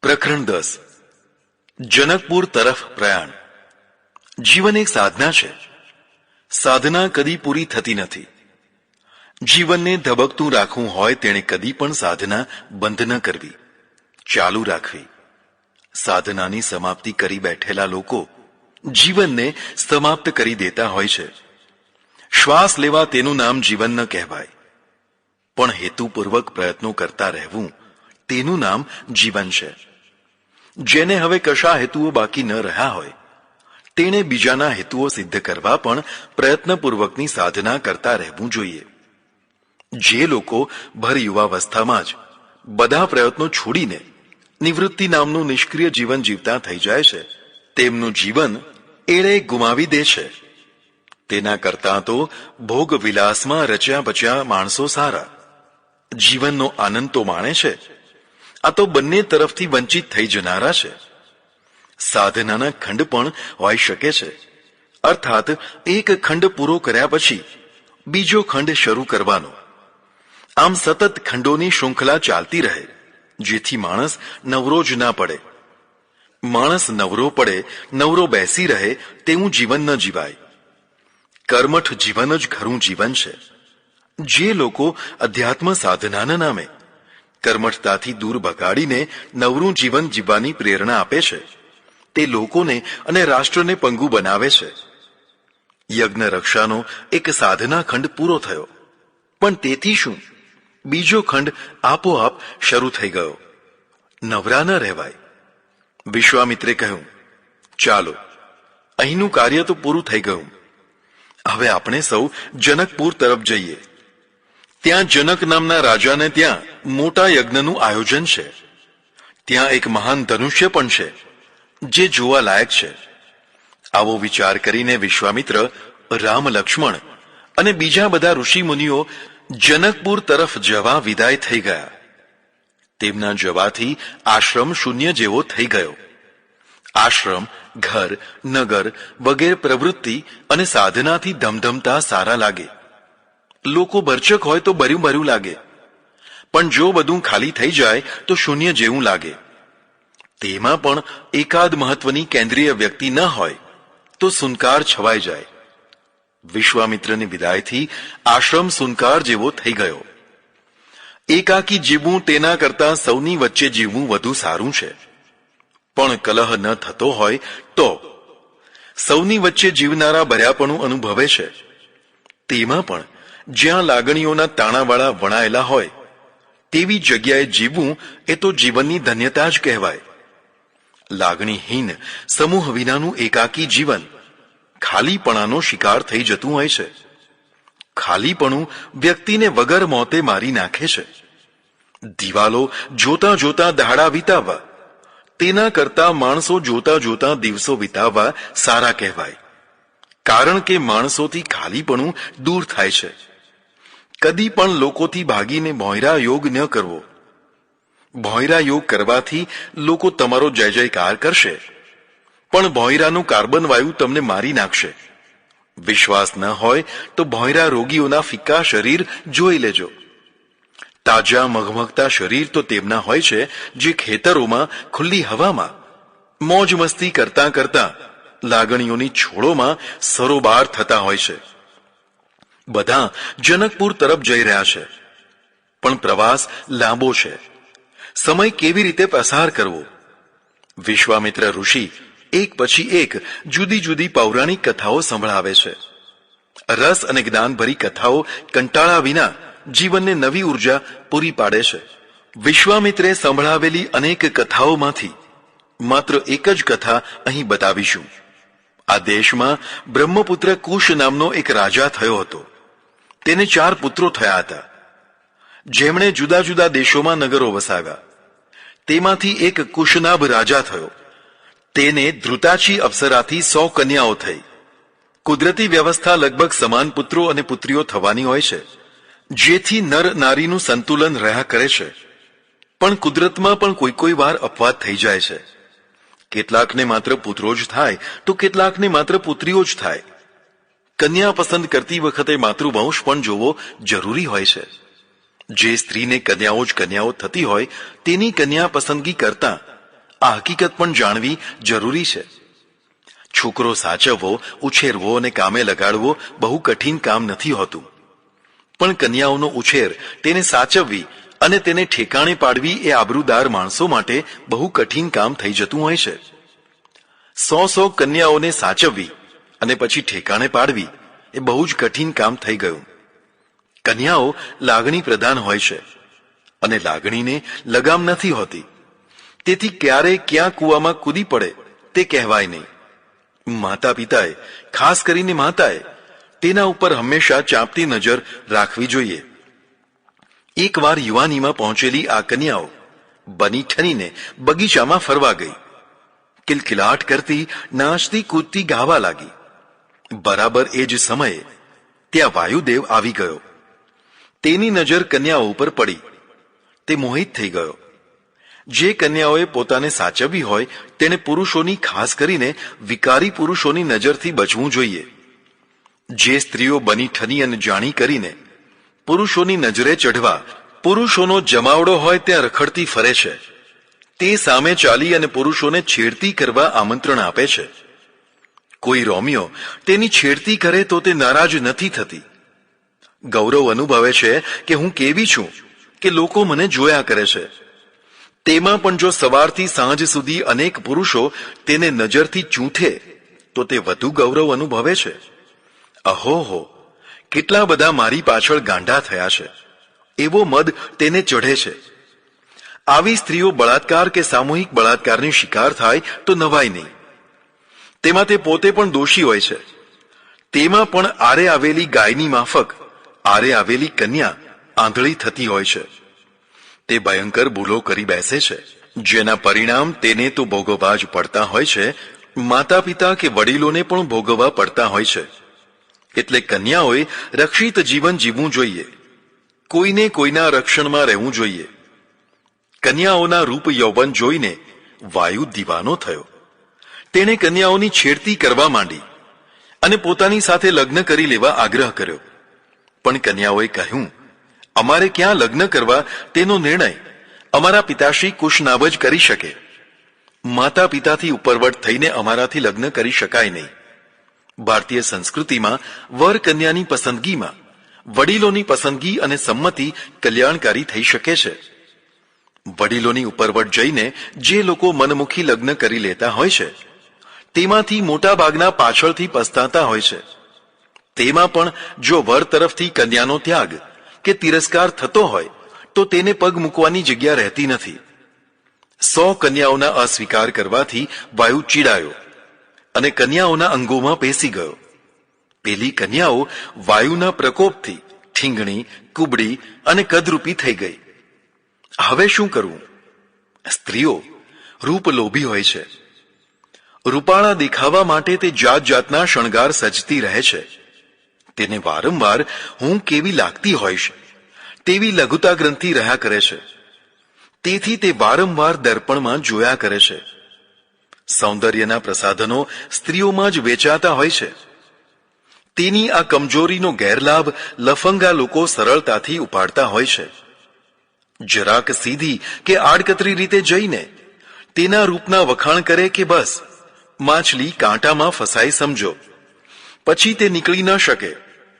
પ્રકરણ 10 જનકપુર તરફ પ્રયાણ। જીવન એક સાધના છે। સાધના કદી પૂરી થતી નથી। જીવનને ધબકતું રાખવું હોય તેણે કદી પણ સાધના બંધ ન કરવી, ચાલુ રાખવી। સાધનાની સમાપ્તિ કરી બેઠેલા લોકો જીવનને સમાપ્ત કરી દેતા હોય છે। શ્વાસ લેવા તેનું નામ જીવન ન કહેવાય, પણ હેતુપૂર્વક પ્રયત્નો કરતા રહેવું તેનું નામ જીવન છે। જેને હવે કશા હેતુઓ બાકી ન રહ્યા હોય તેણે બીજાના હેતુઓ સિદ્ધ કરવા પણ પ્રયત્નપૂર્વકની સાધના કરતા રહેવું જોઈએ। જે લોકો ભર યુવાવસ્થામાં જ બધા પ્રયત્નો છોડીને નિવૃત્તિ નામનું નિષ્ક્રિય જીવન જીવતા થઈ જાય છે, તેમનું જીવન એળે ગુમાવી દે છે। તેના કરતાં તો ભોગ વિલાસમાં રચ્યા બચ્યા માણસો સારા। જીવનનો આનંદ તો માણે છે, આ તો બંને તરફથી વંચિત થઈ જનારા છે। સાધનાના ખંડ પણ હોઈ શકે છે, અર્થાત એક ખંડ પૂરો કર્યા પછી બીજો ખંડ શરૂ કરવાનો। આમ સતત ખંડોની શૃંખલા ચાલતી રહે, જેથી માણસ નવરો જ ના પડે। માણસ નવરો પડે, નવરો બેસી રહે તેવું જીવન ન જીવાય। કર્મઠ જીવન જ ખરું જીવન છે। જે લોકો અધ્યાત્મ સાધનાના નામે કર્મઠતાથી દૂર ભગાડીને નવરું જીવન જીવવાની પ્રેરણા આપે છે, તે લોકોને અને રાષ્ટ્રને પંગુ બનાવે છે। યજ્ઞ રક્ષાનો એક સાધના ખંડ પૂરો થયો, પણ તેથી શું, બીજો ખંડ આપોઆપ શરૂ થઈ ગયો। નવરા ન રહેવાય। વિશ્વામિત્રે કહ્યું, ચાલો, અહીંનું કાર્ય તો પૂરું થઈ ગયું, હવે આપણે સૌ જનકપુર તરફ જઈએ। ત્યાં જનક નામના રાજાને ત્યાં મોટા યજ્ઞનું આયોજન છે। ત્યાં એક મહાન ધનુષ્ય પણ છે, જે જોવા લાયક છે। આવો વિચાર કરીને વિશ્વામિત્ર, રામ, લક્ષ્મણ અને બીજા બધા ઋષિ મુનિઓ જનકપુર તરફ જવા વિદાય થઈ ગયા। તેમના જવાથી આશ્રમ શૂન્ય જેવો થઈ ગયો। આશ્રમ, ઘર, નગર વગેરે પ્રવૃત્તિ અને સાધનાથી ધમધમતા સારા લાગે। લોકો ભરચક હોય તો ભર્યું ભર્યું લાગે, પણ જો બધું ખાલી થઈ જાય તો શૂન્ય જેવું લાગે। તેમાં પણ એકાદ મહત્વની કેન્દ્રીય વ્યક્તિ ન હોય તો સુનકાર છવાઈ જાય। વિશ્વામિત્રની વિદાયથી આશ્રમ સુનકાર જેવો થઈ ગયો। એકાકી જીવવું તેના કરતાં સૌની વચ્ચે જીવવું વધુ સારું છે। પણ કલહ ન થતો હોય તો સૌની વચ્ચે જીવનારા ભર્યાપણું અનુભવે છે। તેમાં પણ જ્યાં લાગણીઓના તાણાવાળા વણાયેલા હોય તેવી જગ્યાએ જીવવું એ તો જીવનની ધન્યતા જ કહેવાય। લાગણીહીન સમૂહ વિનાનું એકાકી જીવન ખાલીપણાનો શિકાર થઈ જતું હોય છે। ખાલીપણું વ્યક્તિને વગર મોતે મારી નાખે છે। દિવાલો જોતા જોતા દહાડા વિતાવવા તેના કરતા માણસો જોતા જોતા દિવસો વિતાવવા સારા કહેવાય, કારણ કે માણસોથી ખાલીપણું દૂર થાય છે। કદી પણ લોકોથી ભાગીને ભોંયરા યોગ ન કરવો। ભોંયરા યોગ કરવાથી લોકો તમારો જય જયકાર કરશે, પણ ભોંયરાનું કાર્બન વાયુ તમને મારી નાખશે। વિશ્વાસ ન હોય તો ભોંયરા રોગીઓના ફિક્કા શરીર જોઈ લેજો। તાજા મઘમઘતા શરીર તો તેમના હોય છે જે ખેતરોમાં ખુલ્લી હવામાં મોજ મસ્તી કરતા કરતા લાગણીઓની છોડોમાં સરોબાર થતા હોય છે। બધા જનકપુર તરફ જઈ રહ્યા છે, પણ પ્રવાસ લાંબો છે। સમય કેવી રીતે પસાર કરવો? વિશ્વામિત્ર ઋષિ એક પછી એક જુદી જુદી પૌરાણિક કથાઓ સંભળાવે છે। રસ અને જ્ઞાનભરી કથાઓ કંટાળા વિના જીવનને નવી ઉર્જા પૂરી પાડે છે। વિશ્વામિત્રે સંભળાવેલી અનેક કથાઓમાંથી માત્ર એક જ કથા અહીં બતાવીશું। આ દેશમાં બ્રહ્મપુત્ર કુશ નામનો એક રાજા થયો હતો। તેને 4 પુત્રો થયા હતા, જેમણે જુદા જુદા દેશોમાં નગરો વસાવ્યા। તેમાંથી એક કુશનાભ રાજા થયો। તેને ધ્રુતાચી અપ્સરાથી 100 કન્યાઓ થઈ। કુદરતી વ્યવસ્થા લગભગ સમાન પુત્રો અને પુત્રીઓ થવાની હોય છે, જેથી નર નારીનું સંતુલન રહ્યા કરે છે। પણ કુદરતમાં પણ કોઈ વાર અપવાદ થઈ જાય છે। કેટલાકને માત્ર પુત્રો જ થાય તો કેટલાકને માત્ર પુત્રીઓ જ થાય। કન્યા પસંદ કરતી વખતે માતૃવંશ પણ જોવો જરૂરી હોય છે। જે સ્ત્રીને કન્યાઓ જ કન્યાઓ થતી હોય તેની કન્યા પસંદગી કરતા આ હકીકત પણ જાણવી જરૂરી છે. છોકરો સાચવવો, ઉછેરવો અને કામે લગાડવો બહુ કઠિન કામ નથી હોતું, પણ કન્યાઓનો ઉછેર, તેને સાચવવી અને તેને ઠેકાણે પાડવી એ આબરૂદાર માણસો માટે બહુ કઠિન કામ થઈ જતું હોય છે. 100 કન્યાઓને સાચવવી અને પછી ઠેકાણે પાડવી એ બહુ જ કઠિન કામ થઈ ગયું. કન્યાઓ લાગણી પ્રધાન હોય છે અને લાગણીને લગામ નથી હોતી, તેથી ક્યારે ક્યાં કૂવામાં કૂદી પડે તે કહેવાય નહીં. માતા પિતાએ, ખાસ કરીને માતાએ, તેના ઉપર હંમેશા ચાંપતી નજર રાખવી જોઈએ. એકવાર યુવાનીમાં પહોંચેલી આ કન્યાઓ બની ઠનીને બગીચામાં ફરવા ગઈ. કિલકિલાટ કરતી, નાચતી કૂદતી ગાવા લાગી. બરાબર એ જ સમયે ત્યાં વાયુદેવ આવી ગયો. તેની નજર કન્યાઓ ઉપર પડી. તે મોહિત થઈ ગયો. જે કન્યાઓએ પોતાને સાચવવી હોય તેણે પુરુષોની, ખાસ કરીને વિકારી પુરુષોની નજરથી બચવું જોઈએ. જે સ્ત્રીઓ બની ઠની અને જાણી કરીને પુરુષોની નજરે ચઢવા, પુરુષોનો જમાવડો હોય ત્યાં રખડતી ફરે છે, તે સામે ચાલી અને પુરુષોને છેડતી કરવા આમંત્રણ આપે છે. કોઈ રોમિયો તેની છેડતી કરે તો તે નારાજ નથી થતી. ગૌરવ અનુભવે છે કે હું કેવી છું કે લોકો મને જોયા કરે છે. તેમાં પણ જો સવારથી સાંજ સુધી અનેક પુરુષો તેને નજરથી ચૂંથે તો તે વધુ ગૌરવ અનુભવે છે. અહોહો, કેટલા બધા મારી પાછળ ગાંડા થયા છે, એવો મદ તેને ચઢે છે. આવી સ્ત્રીઓ બળાત્કાર કે સામૂહિક બળાત્કારની શિકાર થાય તો નવાય નહીં. તેમાં તે પોતે પણ દોષી હોય છે. તેમાં પણ આરે આવેલી ગાયની માફક આરે આવેલી કન્યા આંધળી થતી હોય છે. તે ભયંકર ભૂલો કરી બેસે છે, જેના પરિણામ તેને તો ભોગવવા જ પડતા હોય છે, માતા પિતા કે વડીલોને પણ ભોગવવા પડતા હોય છે. એટલે કન્યાઓએ રક્ષિત જીવન જીવવું જોઈએ. કોઈને કોઈના રક્ષણમાં રહેવું જોઈએ. કન્યાઓના રૂપ યૌવન જોઈને વાયુ દીવાનો થયો. તેણે કન્યાઓની છેડતી કરવા માંડી અને પોતાની સાથે લગ્ન કરી લેવા આગ્રહ કર્યો. પણ કન્યાઓએ કહ્યું, અમારે ક્યાં લગ્ન કરવા તેનો નિર્ણય અમારા પિતાશ્રી કુશનાભ જ કરી શકે. માતા પિતાથી ઉપરવટ થઈને અમારાથી લગ્ન કરી શકાય નહીં. ભારતીય સંસ્કૃતિમાં વર કન્યાની પસંદગીમાં વડીલોની પસંદગી અને સંમતિ કલ્યાણકારી થઈ શકે છે. વડીલોની ઉપરવટ જઈને જે લોકો મનમુખી લગ્ન કરી લેતા હોય છે, તેમાંથી મોટા ભાગના પાછળથી પસ્તાતા હોય છે. તેમાં પણ જો વર તરફથી કન્યાનો ત્યાગ કે તિરસ્કાર થતો હોય તો તેને પગ મૂકવાની જગ્યા રહેતી નથી. 100 કન્યાઓના અસ્વીકાર કરવાથી વાયુ ચીડાયો અને કન્યાઓના અંગોમાં પેસી ગયો. પેલી કન્યાઓ વાયુના પ્રકોપથી ઠીંગણી, કુબડી અને કદરૂપી થઈ ગઈ. હવે શું કરવું? સ્ત્રીઓ રૂપલોભી હોય છે. રૂપાળા દેખાવા માટે તે જાત જાતના શણગાર સજતી રહે છે. તેને વારંવાર હું કેવી લાગતી હોઈશ તેવી લઘુતા ગ્રંથિ રહ્યા કરે છે. તેથી તે વારંવાર દર્પણમાં જોયા કરે છે. સૌંદર્યના પ્રસાધનો સ્ત્રીઓમાં જ વેચાતા હોય છે. તેની આ કમજોરીનો ગેરલાભ લફંગા લોકો સરળતાથી ઉપાડતા હોય છે. જરાક સીધી કે આડકતરી રીતે જઈને તેના રૂપના વખાણ કરે કે બસ માછલી કાંટામાં ફસાઈ સમજો, પછી તે નીકળી ન શકે,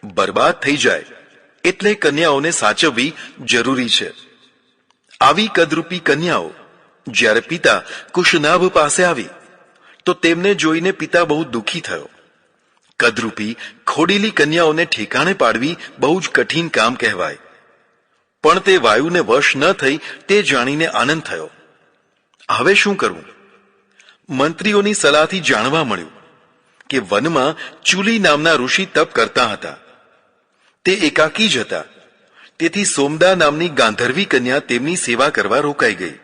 બરબાદ થઈ જાય. એટલે કન્યાઓને સાચવવી જરૂરી છે. આવી કદરૂપી કન્યાઓ જ્યારે પિતા કુશનાભ પાસે આવી તો તેમને જોઈને પિતા બહુ દુઃખી થયો. કદરૂપી ખોડીલી કન્યાઓને ઠેકાણે પાડવી બહુ જ કઠિન કામ કહેવાય. પણ તે વાયુને વશ ન થઈ તે જાણીને આનંદ થયો. હવે શું કરવું? મંત્રીઓની સલાહથી જાણવા મળ્યું કે વનમાં ચૂલી નામના ઋષિ તપ કરતા હતા. તે એકાકી જ હતા. તેથી સોમદા નામની ગાંધર્વી કન્યા તેમની સેવા કરવા રોકાઈ ગઈ.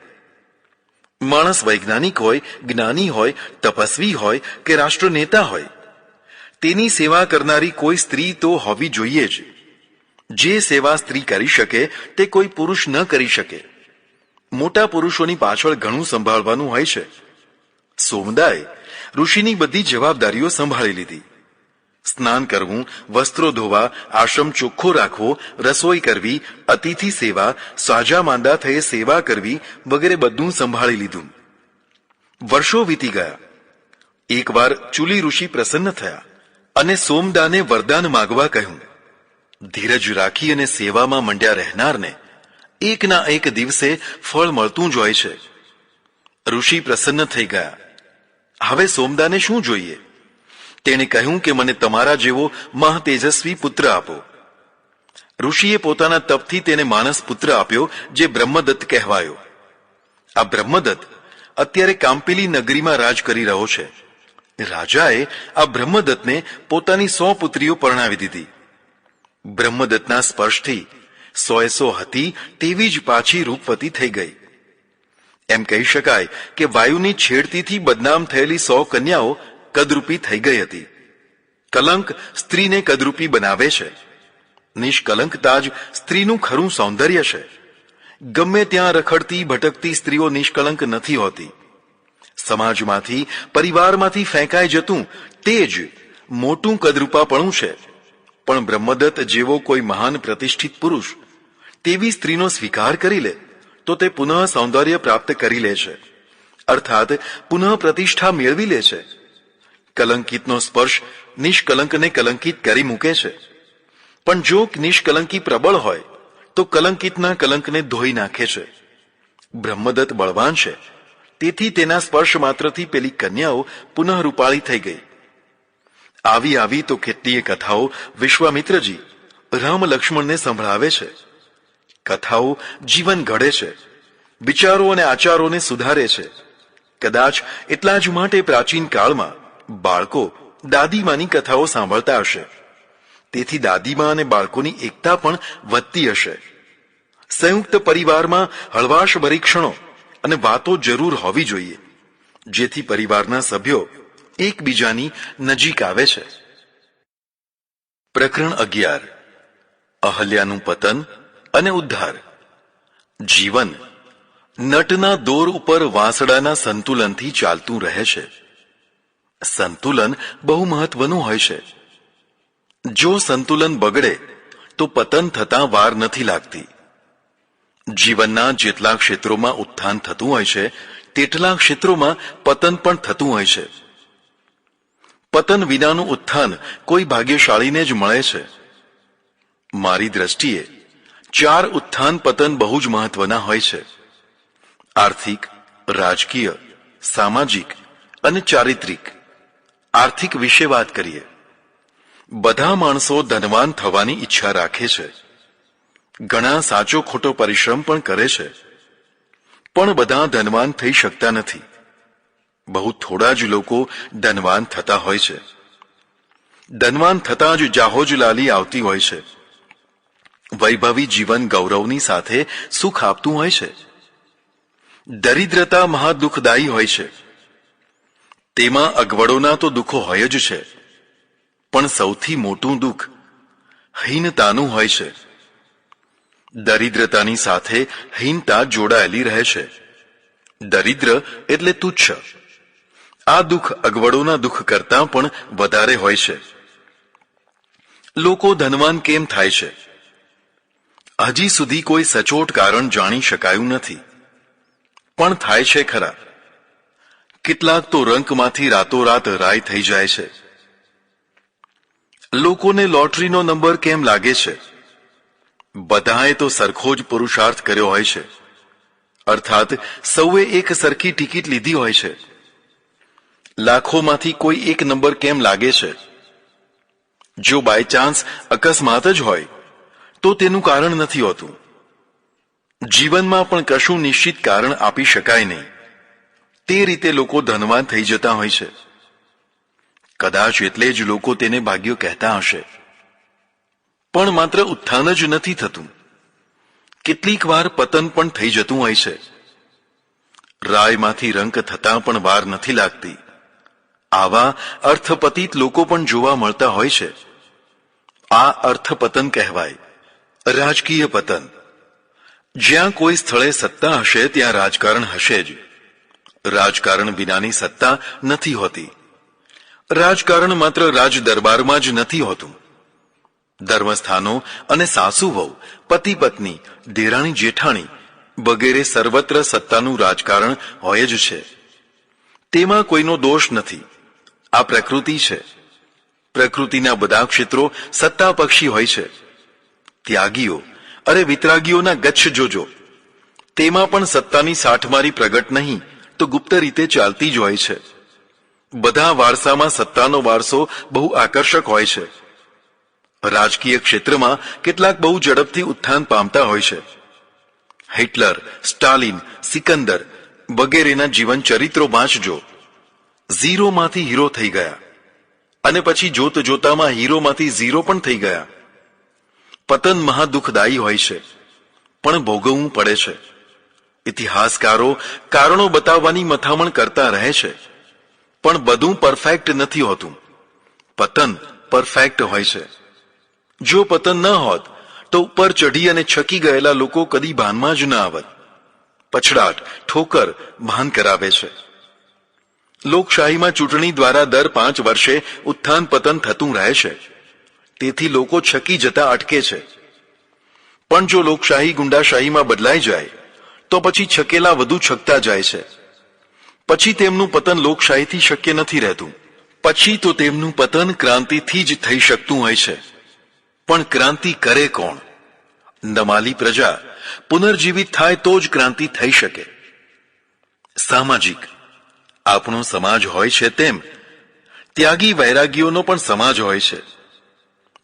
માણસ વૈજ્ઞાનિક હોય, જ્ઞાની હોય, તપસ્વી હોય કે રાષ્ટ્રનેતા હોય, તેની સેવા કરનારી કોઈ સ્ત્રી તો હોવી જોઈએ જ. જે સેવા સ્ત્રી કરી શકે તે કોઈ પુરુષ ન કરી શકે. મોટા પુરુષોની પાછળ ઘણું સંભાળવાનું હોય છે. સોમદાએ ઋષિની બધી જવાબદારીઓ સંભાળી લીધી. સ્નાન કરવું, વસ્ત્રો ધોવા, આશ્રમ ચોખ્ખો રાખવો, રસોઈ કરવી, અતિથિ સેવા, સાજા માંદા થયે સેવા કરવી વગેરે બધું સંભાળી લીધું. વર્ષો વીતી ગયા. એકવાર ચૂલી ઋષિ પ્રસન્ન થયા અને સોમદાને વરદાન માગવા કહ્યું. ધીરજ રાખી અને સેવામાં મંડ્યા રહેનારને એકના એક દિવસે ફળ મળતું જ હોય છે. ઋષિ પ્રસન્ન થઈ ગયા. હવે સોમદાને શું જોઈએ? તેણે કહ્યું કે મને તમારા જેવો મહાતેજસ્વી પુત્ર આપો. ઋષિએ પોતાના તપથી તેને માનસ પુત્ર આપ્યો, જે બ્રહ્મદત્ત કહેવાયો. આ બ્રહ્મદત્ત અત્યારે કાંપિલી નગરીમાં રાજ કરી રહ્યો છે. રાજાએ આ બ્રહ્મદત્તને પોતાની 100 પુત્રીઓ પરણાવી દીધી. બ્રહ્મદત્તના સ્પર્શથી 100 હતી તેવી જ પાછી રૂપવતી થઈ ગઈ. એમ કહી શકાય કે વાયુની છેડતીથી બદનામ થયેલી 100 કન્યાઓ કદરૂપી થઈ ગઈ હતી. કલંક સ્ત્રીને કદરૂપી બનાવે છે. નિષ્કલંકતા જ સ્ત્રીનું ખરું સૌંદર્ય છે. ગમે ત્યાં રખડતી ભટકતી સ્ત્રીઓ નિષ્કલંક નથી હોતી. સમાજમાંથી, પરિવારમાંથી ફેંકાઈ જતું તે જ મોટું કદરૂપાપણું છે. પણ બ્રહ્મદત્ત જેવો કોઈ મહાન પ્રતિષ્ઠિત પુરુષ તેવી સ્ત્રીનો સ્વીકાર કરી લે તો તે પુનઃ સૌંદર્ય પ્રાપ્ત કરી લે છે, અર્થાત પુનઃ પ્રતિષ્ઠા મેળવી લે છે. કલંકિતનો સ્પર્શ નિષ્કલંકને કલંકિત કરી મૂકે છે. પણ જો નિષ્કલંકી પ્રબળ હોય તો કલંકિતના કલંકને ધોઈ નાખે છે. બ્રહ્મદત્ત બળવાન છે, તેથી તેના સ્પર્શ માત્રથી પેલી કન્યાઓ પુનઃ રૂપાળી થઈ ગઈ. આવી તો કેટલીય કથાઓ વિશ્વામિત્રજી રામ લક્ષ્મણને સંભળાવે છે. કથાઓ જીવન ઘડે છે, વિચારો અને આચારોને સુધારે છે. કદાચ એટલા જ માટે પ્રાચીન કાળમાં બાળકો દાદીમાની કથાઓ સાંભળતા હશે. તેથી દાદીમા અને બાળકોની એકતા પણ વધતી હશે. સંયુક્ત પરિવારમાં હળવાશભરી ક્ષણો અને વાતો જરૂર હોવી જોઈએ, જેથી પરિવારના સભ્યો એકબીજાની નજીક આવે છે. પ્રકરણ 11. અહલ્યાનું પતન અને ઉદ્ધાર. જીવન નટના દોર ઉપર વાંસડાના સંતુલનથી ચાલતું રહે છે. સંતુલન બહુ મહત્વનું હોય છે. જો સંતુલન બગડે તો પતન થતાં વાર નથી લાગતી. જીવનના જેટલા ક્ષેત્રોમાં ઉત્થાન થતું હોય છે તેટલા ક્ષેત્રોમાં પતન પણ થતું હોય છે. પતન વિનાનું ઉત્થાન કોઈ ભાગ્યશાળીને જ મળે છે. મારી દ્રષ્ટિએ 4 ઉત્થાન પતન બહુ જ મહત્વના હોય છે: આર્થિક, રાજકીય, સામાજિક અને ચારિત્રિક. આર્થિક વિશે વાત કરીએ. બધા માણસો ધનવાન થવાની ઈચ્છા રાખે છે. ઘણા સાચો ખોટો પરિશ્રમ પણ કરે છે. પણ બધા ધનવાન થઈ શકતા નથી. બહુ થોડા જ લોકો ધનવાન થતા હોય છે. ધનવાન થતાં જ જાહોજલાલી આવતી હોય છે. વૈભવી જીવન ગૌરવની સાથે સુખ આપતું હોય છે. દરિદ્રતા મહાદુઃખદાયી હોય છે. તેમાં અગવડોના તો દુઃખો હોય જ છે, પણ સૌથી મોટું દુઃખ હીનતાનું હોય છે. દરિદ્રતાની સાથે હીનતા જોડાયેલી રહે છે. દરિદ્ર એટલે તુચ્છ. આ દુઃખ અગવડોના દુઃખ કરતાં પણ વધારે હોય છે. લોકો ધનવાન કેમ થાય છે? હજી સુધી કોઈ સચોટ કારણ જાણી શકાયું નથી, પણ થાય છે ખરા. કેટલાક તો રંકમાંથી રાતોરાત રાય થઈ જાય છે. લોકોને લોટરીનો નંબર કેમ લાગે છે? બધાએ તો સરખો જ પુરુષાર્થ કર્યો હોય છે, અર્થાત સૌએ એક સરખી ટિકિટ લીધી હોય છે. લાખોમાંથી કોઈ એક નંબર કેમ લાગે છે? જો બાય ચાન્સ અકસ્માત જ હોય તો તેનું કારણ નથી હોતું. જીવનમાં પણ કશું નિશ્ચિત કારણ આપી શકાય નહીં. તે રીતે લોકો ધનવાન થઈ જતા હોય છે. કદાચ એટલે જ લોકો તેને ભાગ્ય કહેતા હશે. પણ માત્ર ઉત્થાન જ નથી થતું, કેટલીક વાર પતન પણ થઈ જતું હોય છે. રાયમાંથી રંક થતાં પણ વાર નથી લાગતી. આવા અર્થપતિત લોકો પણ જોવા મળતા હોય છે. આ અર્થપતન કહેવાય. રાજકીય પતન. જ્યાં કોઈ સ્થળે સત્તા હશે ત્યાં રાજકારણ હશે જ. રાજકારણ વિનાની સત્તા નથી હોતી. રાજકારણ માત્ર રાજ દરબારમાં જ નથી હોતું. ધર્મસ્થાનો અને સાસુ વહુ, પતિ પત્ની, દેરાણી જેઠાણી વગેરે સર્વત્ર સત્તાનું રાજકારણ હોય જ છે. તેમાં કોઈનો દોષ નથી. આ પ્રકૃતિ છે. પ્રકૃતિના બધા ક્ષેત્રો સત્તા પક્ષી હોય છે. ત્યાગીઓ અરે વિતરાગીઓના ગચ્છ જોજો, તેમાં પણ સત્તાની સાઠમારી પ્રગટ નહીં તો ગુપ્ત રીતે ચાલતી જ હોય છે. બધા વારસામાં સત્તાનો વારસો બહુ આકર્ષક હોય છે. રાજકીય ક્ષેત્રમાં કેટલાક બહુ ઝડપથી ઉત્થાન પામતા હોય છે. હિટલર, સ્ટાલિન, સિકંદર વગેરેના જીવન ચરિત્રો વાંચજો. ઝીરોમાંથી હીરો થઈ ગયા અને પછી જોત જોતામાં હીરોમાંથી ઝીરો પણ થઈ ગયા. પતન મહાદુઃખદાયી હોય છે, પણ ભોગવવું પડે છે. ઇતિહાસકારો કારણો બતાવવાની મથામણ કરતા રહે છે, પણ બધું પરફેક્ટ નથી હોતું. પતન પરફેક્ટ હોય છે. જો પતન ન હોત તો ઉપર ચઢી અને છકી ગયેલા લોકો કદી ભાનમાં જ ન આવત. પછડાટ, ઠોકર ભાન કરાવે છે. લોકશાહીમાં ચૂંટણી દ્વારા દર 5 વર્ષે ઉત્થાન પતન થતું રહે છે, તેથી લોકો છકી જતા અટકે છે. પણ જો લોકશાહી ગુંડાશાહીમાં બદલાઈ જાય તો પછી છકેલા વધુ છકતા જાય છે. પછી તેમનું પતન લોકશાહીથી શક્ય નથી રહેતું. પછી તો તેમનું પતન ક્રાંતિથી જ થઈ શકતું હોય છે. પણ ક્રાંતિ કરે કોણ? નમાલી પ્રજા પુનર્જીવિત થાય તો જ ક્રાંતિ થઈ શકે. સામાજિક આપણો સમાજ હોય છે તેમ ત્યાગી વૈરાગીઓનો પણ સમાજ હોય છે.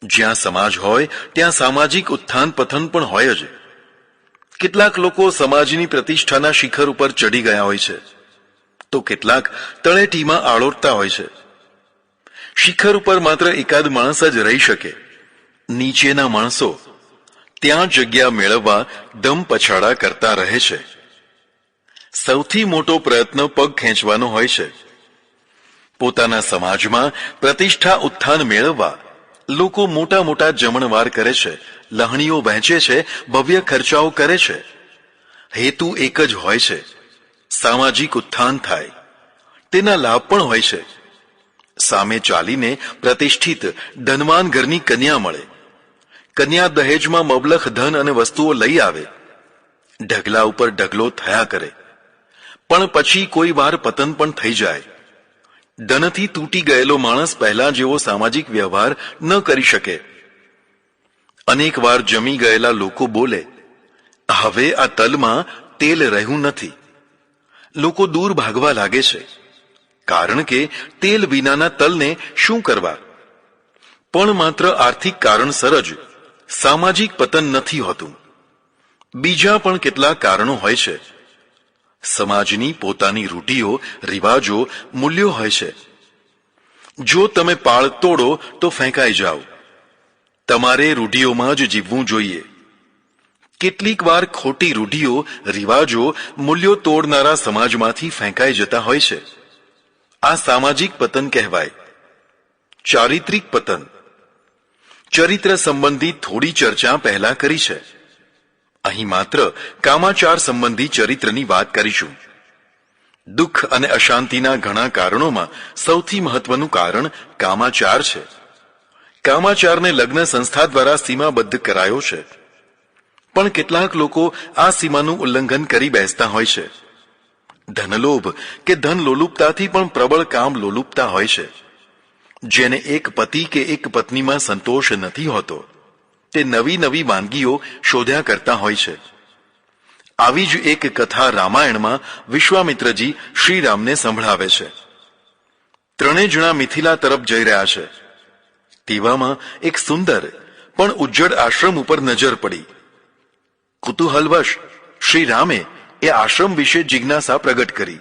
જ્યાં સમાજ હોય ત્યાં સામાજિક ઉત્થાન પતન પણ હોય જ. કેટલાક લોકો સમાજની પ્રતિષ્ઠાના શિખર ઉપર ચડી ગયા હોય છે, તો કેટલાક તળેટીમાં આળોટતા હોય છે. શિખર ઉપર માત્ર એકાદ માણસ જ રહી શકે. નીચેના માણસો ત્યાં જગ્યા મેળવવા દમ પછાડા કરતા રહે છે. સૌથી મોટો પ્રયત્ન પગ ખેંચવાનો હોય છે. પોતાના સમાજમાં પ્રતિષ્ઠા ઉત્થાન મેળવવા લોકો મોટા મોટા જમણવાર કરે છે, લહણીઓ વહેંચે છે, ભવ્ય ખર્ચાઓ કરે છે. હેતુ એક જ હોય છે, સામાજિક ઉત્થાન થાય. તેના લાભ પણ હોય છે. સામે ચાલીને પ્રતિષ્ઠિત ધનવાન ઘરની કન્યા મળે. કન્યા દહેજમાં મબલખ ધન અને વસ્તુઓ લઈ આવે. ઢગલા ઉપર ઢગલો થયા કરે. પણ પછી કોઈ વાર પતન પણ થઈ જાય. ધનથી તૂટી ગયેલો માણસ પહેલા જેવો સામાજિક વ્યવહાર ન કરી શકે. અનેક વાર જમી ગયેલા લોકો બોલે, હવે આ તલમાં તેલ રહ્યું નથી. લોકો દૂર ભાગવા લાગે છે, કારણ કે તેલ વિનાના તલને શું કરવા? પણ માત્ર આર્થિક કારણસર જ સામાજિક પતન નથી હોતું. બીજા પણ કેટલાક કારણો હોય છે. સમાજની પોતાની રૂઢિઓ, રિવાજો, મૂલ્યો હોય છે. જો તમે પાળ તોડો તો ફેંકાઈ જાઓ. તમારે રૂઢિઓમાં જ જીવવું જોઈએ. કેટલીક વાર ખોટી રૂઢિઓ, રિવાજો, મૂલ્યો તોડનારા સમાજમાંથી ફેંકાઈ જતા હોય છે. આ સામાજિક પતન કહેવાય. ચારિત્રિક પતન. ચરિત્ર સંબંધી થોડી ચર્ચા પહેલા કરી છે. અહીં માત્ર કામાચાર સંબંધી ચરિત્રની વાત કરીશું. દુઃખ અને અશાંતિના ઘણા કારણોમાં સૌથી મહત્વનું કારણ કામાચાર છે. કામાચારને લગ્ન સંસ્થા દ્વારા સીમાબદ્ધ કરાયો છે. પણ કેટલાક લોકો આ સીમાનું ઉલ્લંઘન કરી બેસતા હોય છે. ધનલોભ કે ધન લોલુપતાથી પણ પ્રબળ કામ લોલુપતા હોય છે. જેને એક પતિ કે એક પત્નીમાં સંતોષ નથી હોતો, તે નવી નવી વાનગીઓ શોધ્યા કરતા હોય છે. આવી જ એક કથા રામાયણમાં વિશ્વામિત્રજી શ્રીરામને સંભળાવે છે. ત્રણેય જણા મિથિલા તરફ જઈ રહ્યા છે. તેવામાં એક સુંદર પણ ઉજ્જડ આશ્રમ ઉપર નજર પડી. કુતૂહલવશ શ્રી રામે એ આશ્રમ વિશે જિજ્ઞાસા પ્રગટ કરી.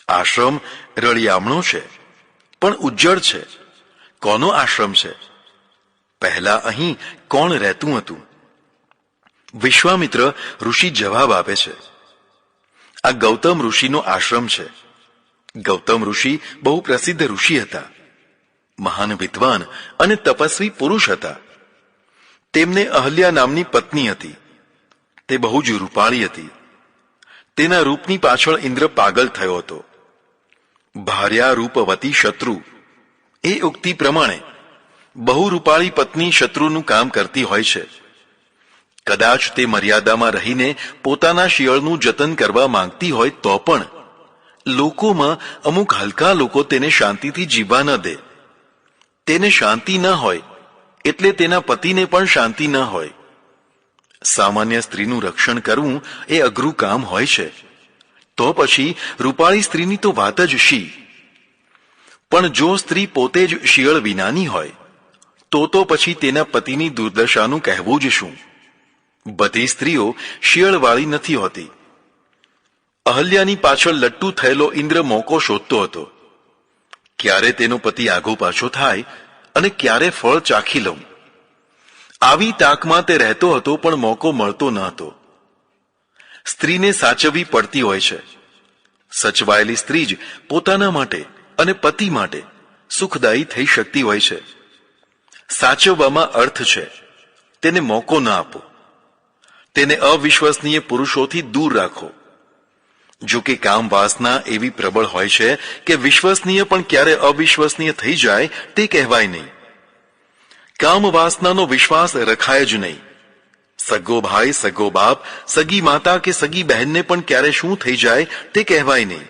આશ્રમ રળિયામણો છે, પણ ઉજ્જડ છે. કોનો આશ્રમ છે? પહેલા અહીં કોણ રહેતું હતું? વિશ્વામિત્ર ઋષિ જવાબ આપે છે, આ ગૌતમ ઋષિનો આશ્રમ છે. ગૌતમ ઋષિ બહુ પ્રસિદ્ધ ઋષિ હતા. મહાન વિદ્વાન અને તપસ્વી પુરુષ હતા. તેમને અહલ્યા નામની પત્ની હતી. તે બહુ જ રૂપાળી હતી. તેના રૂપની પાછળ ઇન્દ્ર પાગલ થયો હતો. ભાર્યા રૂપવતી શત્રુ, એ ઉક્તિ પ્રમાણે બહુ રૂપાળી પત્ની શત્રુનું કામ કરતી હોય છે. કદાચ તે મર્યાદામાં રહીને પોતાના શિયળનું જતન કરવા માંગતી હોય તો પણ લોકોમાં અમુક હલકા લોકો તેને શાંતિથી જીવવા ન દે. તેને શાંતિ ન હોય એટલે તેના પતિને પણ શાંતિ ન હોય. સામાન્ય સ્ત્રીનું રક્ષણ કરવું એ અઘરું કામ હોય છે. તો પછી રૂપાળી સ્ત્રીની તો વાત જ શી. પણ જો સ્ત્રી પોતે જ શિયળ વિનાની હોય તો પછી તેના પતિની દુર્દશાનું કહેવું જ શું. બધી સ્ત્રીઓ શિયળવાળી નથી હોતી. અહલ્યાની પાછળ લટ્ટુ થયેલો ઇન્દ્ર મોકો શોધતો હતો. ક્યારે તેનો પતિ આગો પાછો થાય અને ક્યારે ફળ ચાખી લઉં, આવી તાકમાં તે રહેતો હતો, પણ મોકો મળતો ન હતો. સ્ત્રીને સાચવવી પડતી હોય છે. સચવાયેલી સ્ત્રી જ પોતાના માટે અને પતિ માટે સુખદાયી થઈ શકતી હોય છે. સાચવવામાં અર્થ છે. તેને મોકો ન આપો. તેને અવિશ્વસનીય પુરુષોથી દૂર રાખો. જો કે કામ વાસના એવી પ્રબળ હોય છે કે વિશ્વસનીય પણ ક્યારે અવિશ્વસનીય થઈ જાય તે કહેવાય નહીં. કામ વાસનાનો વિશ્વાસ રખાય જ નહીં. સગો ભાઈ, સગો બાપ, સગી માતા કે સગી બહેનને પણ ક્યારે શું થઈ જાય તે કહેવાય નહીં.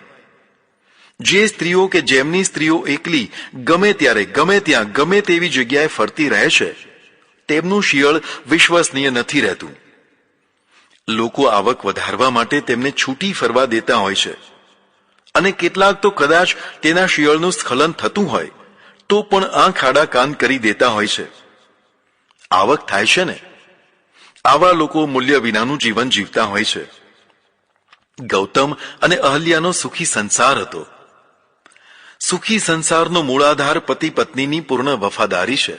જે સ્ત્રીઓ કે જેમની સ્ત્રીઓ એકલી ગમે ત્યારે ગમે ત્યાં ગમે તેવી જગ્યાએ ફરતી રહે છે તેમનું શિયળ વિશ્વસનીય નથી રહેતું. લોકો આવક વધારવા માટે તેમને છૂટી ફરવા દેતા હોય છે અને કેટલાક તો કદાચ તેના શિયળનું સ્ખલન થતું હોય તો પણ આંખ આડા કાન કરી દેતા હોય છે. આવક થાય છે ને, આવા લોકો મૂલ્ય વિનાનું જીવન જીવતા હોય છે. ગૌતમ અને અહલ્યાનો સુખી સંસાર હતો. સુખી સંસારનો મૂળાધાર પતિ પત્નીની પૂર્ણ વફાદારી છે.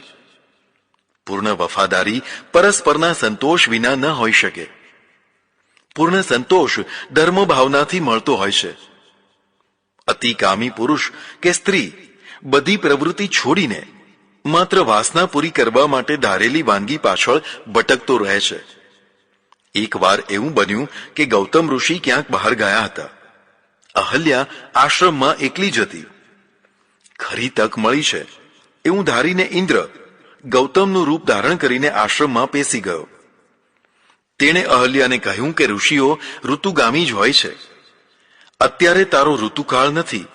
પૂર્ણ વફાદારી પરસ્પરના સંતોષ વિના ન હોઈ શકે. પૂર્ણ સંતોષ ધર્મ ભાવનાથી મળતો હોય છે. અતિકામી પુરુષ કે સ્ત્રી બધી પ્રવૃત્તિ છોડીને માત્ર વાસના પૂરી કરવા માટે ધારેલી વાનગી પાછળ ભટકતો રહે છે. એકવાર એવું બન્યું કે ગૌતમ ઋષિ ક્યાંક બહાર ગયા હતા. અહલ્યા આશ્રમમાં એકલી જ હતી. ખરી તક મળી છે એવું ધારીને ઇન્દ્ર ગૌતમનું રૂપ ધારણ કરીને આશ્રમમાં પેસી ગયો. તેણે અહલ્યાને કહ્યું કે ઋષિઓ ઋતુગામી જ હોય છે. અત્યારે તારો ઋતુકાળ નથી,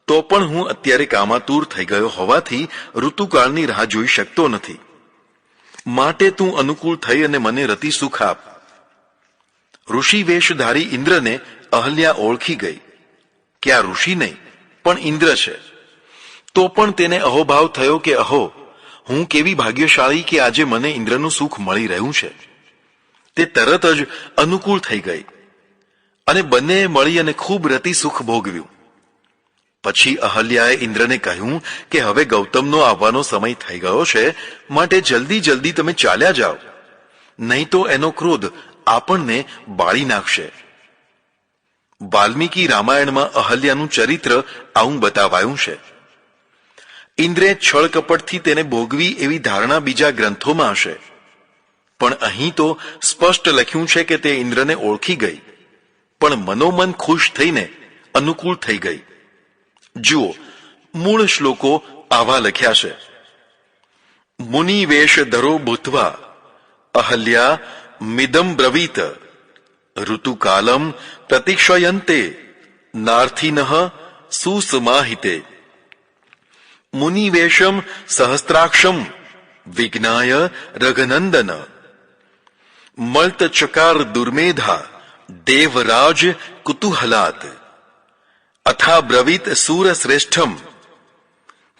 તો પણ હું અત્યારે કામાતુર થઈ ગયો હોવાથી ઋતુકાળની રાહ જોઈ શકતો નથી. માટે તું અનુકૂળ થઈ અને મને રતિ સુખ આપ. ઋષિ વેશધારી ઇન્દ્રને અહલ્યા ઓળખી ગઈ કે આ ઋષિ નહીં પણ ઇન્દ્ર છે. તો પણ તેને અહોભાવ થયો કે અહો, હું કેવી ભાગ્યશાળી કે આજે મને ઇન્દ્રનું સુખ મળી રહ્યું છે. તે તરત જ અનુકૂળ થઈ ગઈ અને બંનેએ મળી અને ખૂબ રતિ સુખ ભોગવ્યું. પછી અહલ્યાએ ઇન્દ્રને કહ્યું કે હવે ગૌતમનો આવવાનો સમય થઈ ગયો છે, માટે જલ્દી જલ્દી તમે ચાલ્યા જાઓ, નહીં તો એનો ક્રોધ આપણને બાળી નાખશે. વાલ્મીકી રામાયણમાં અહલ્યાનું ચરિત્ર આવું બતાવાયું છે. ઇન્દ્રે છળ કપટથી તેને ભોગવી એવી ધારણા બીજા ગ્રંથોમાં હશે, પણ અહીં તો સ્પષ્ટ લખ્યું છે કે તે ઇન્દ્રને ઓળખી ગઈ, પણ મનોમન ખુશ થઈને અનુકૂળ થઈ ગઈ. જુઓ, મૂળ શ્લોકો આવા લખ્યા છે. મુનિ વેશ ધરો ભૂત્વા અહલ્યા મિદમ બ્રવીત ઋતુકાલમ પ્રતિક્ષયંતે નાર્થિનઃ સુસમાહિતે મુનિવેશમ સહસ્ત્રાક્ષમ વિજ્ઞાય રઘનંદન મલ્તચકાર દુર્મેધા દેવરાજ કુતૂહલાત અથા બ્રવીત સૂરશ્રેષ્ઠમ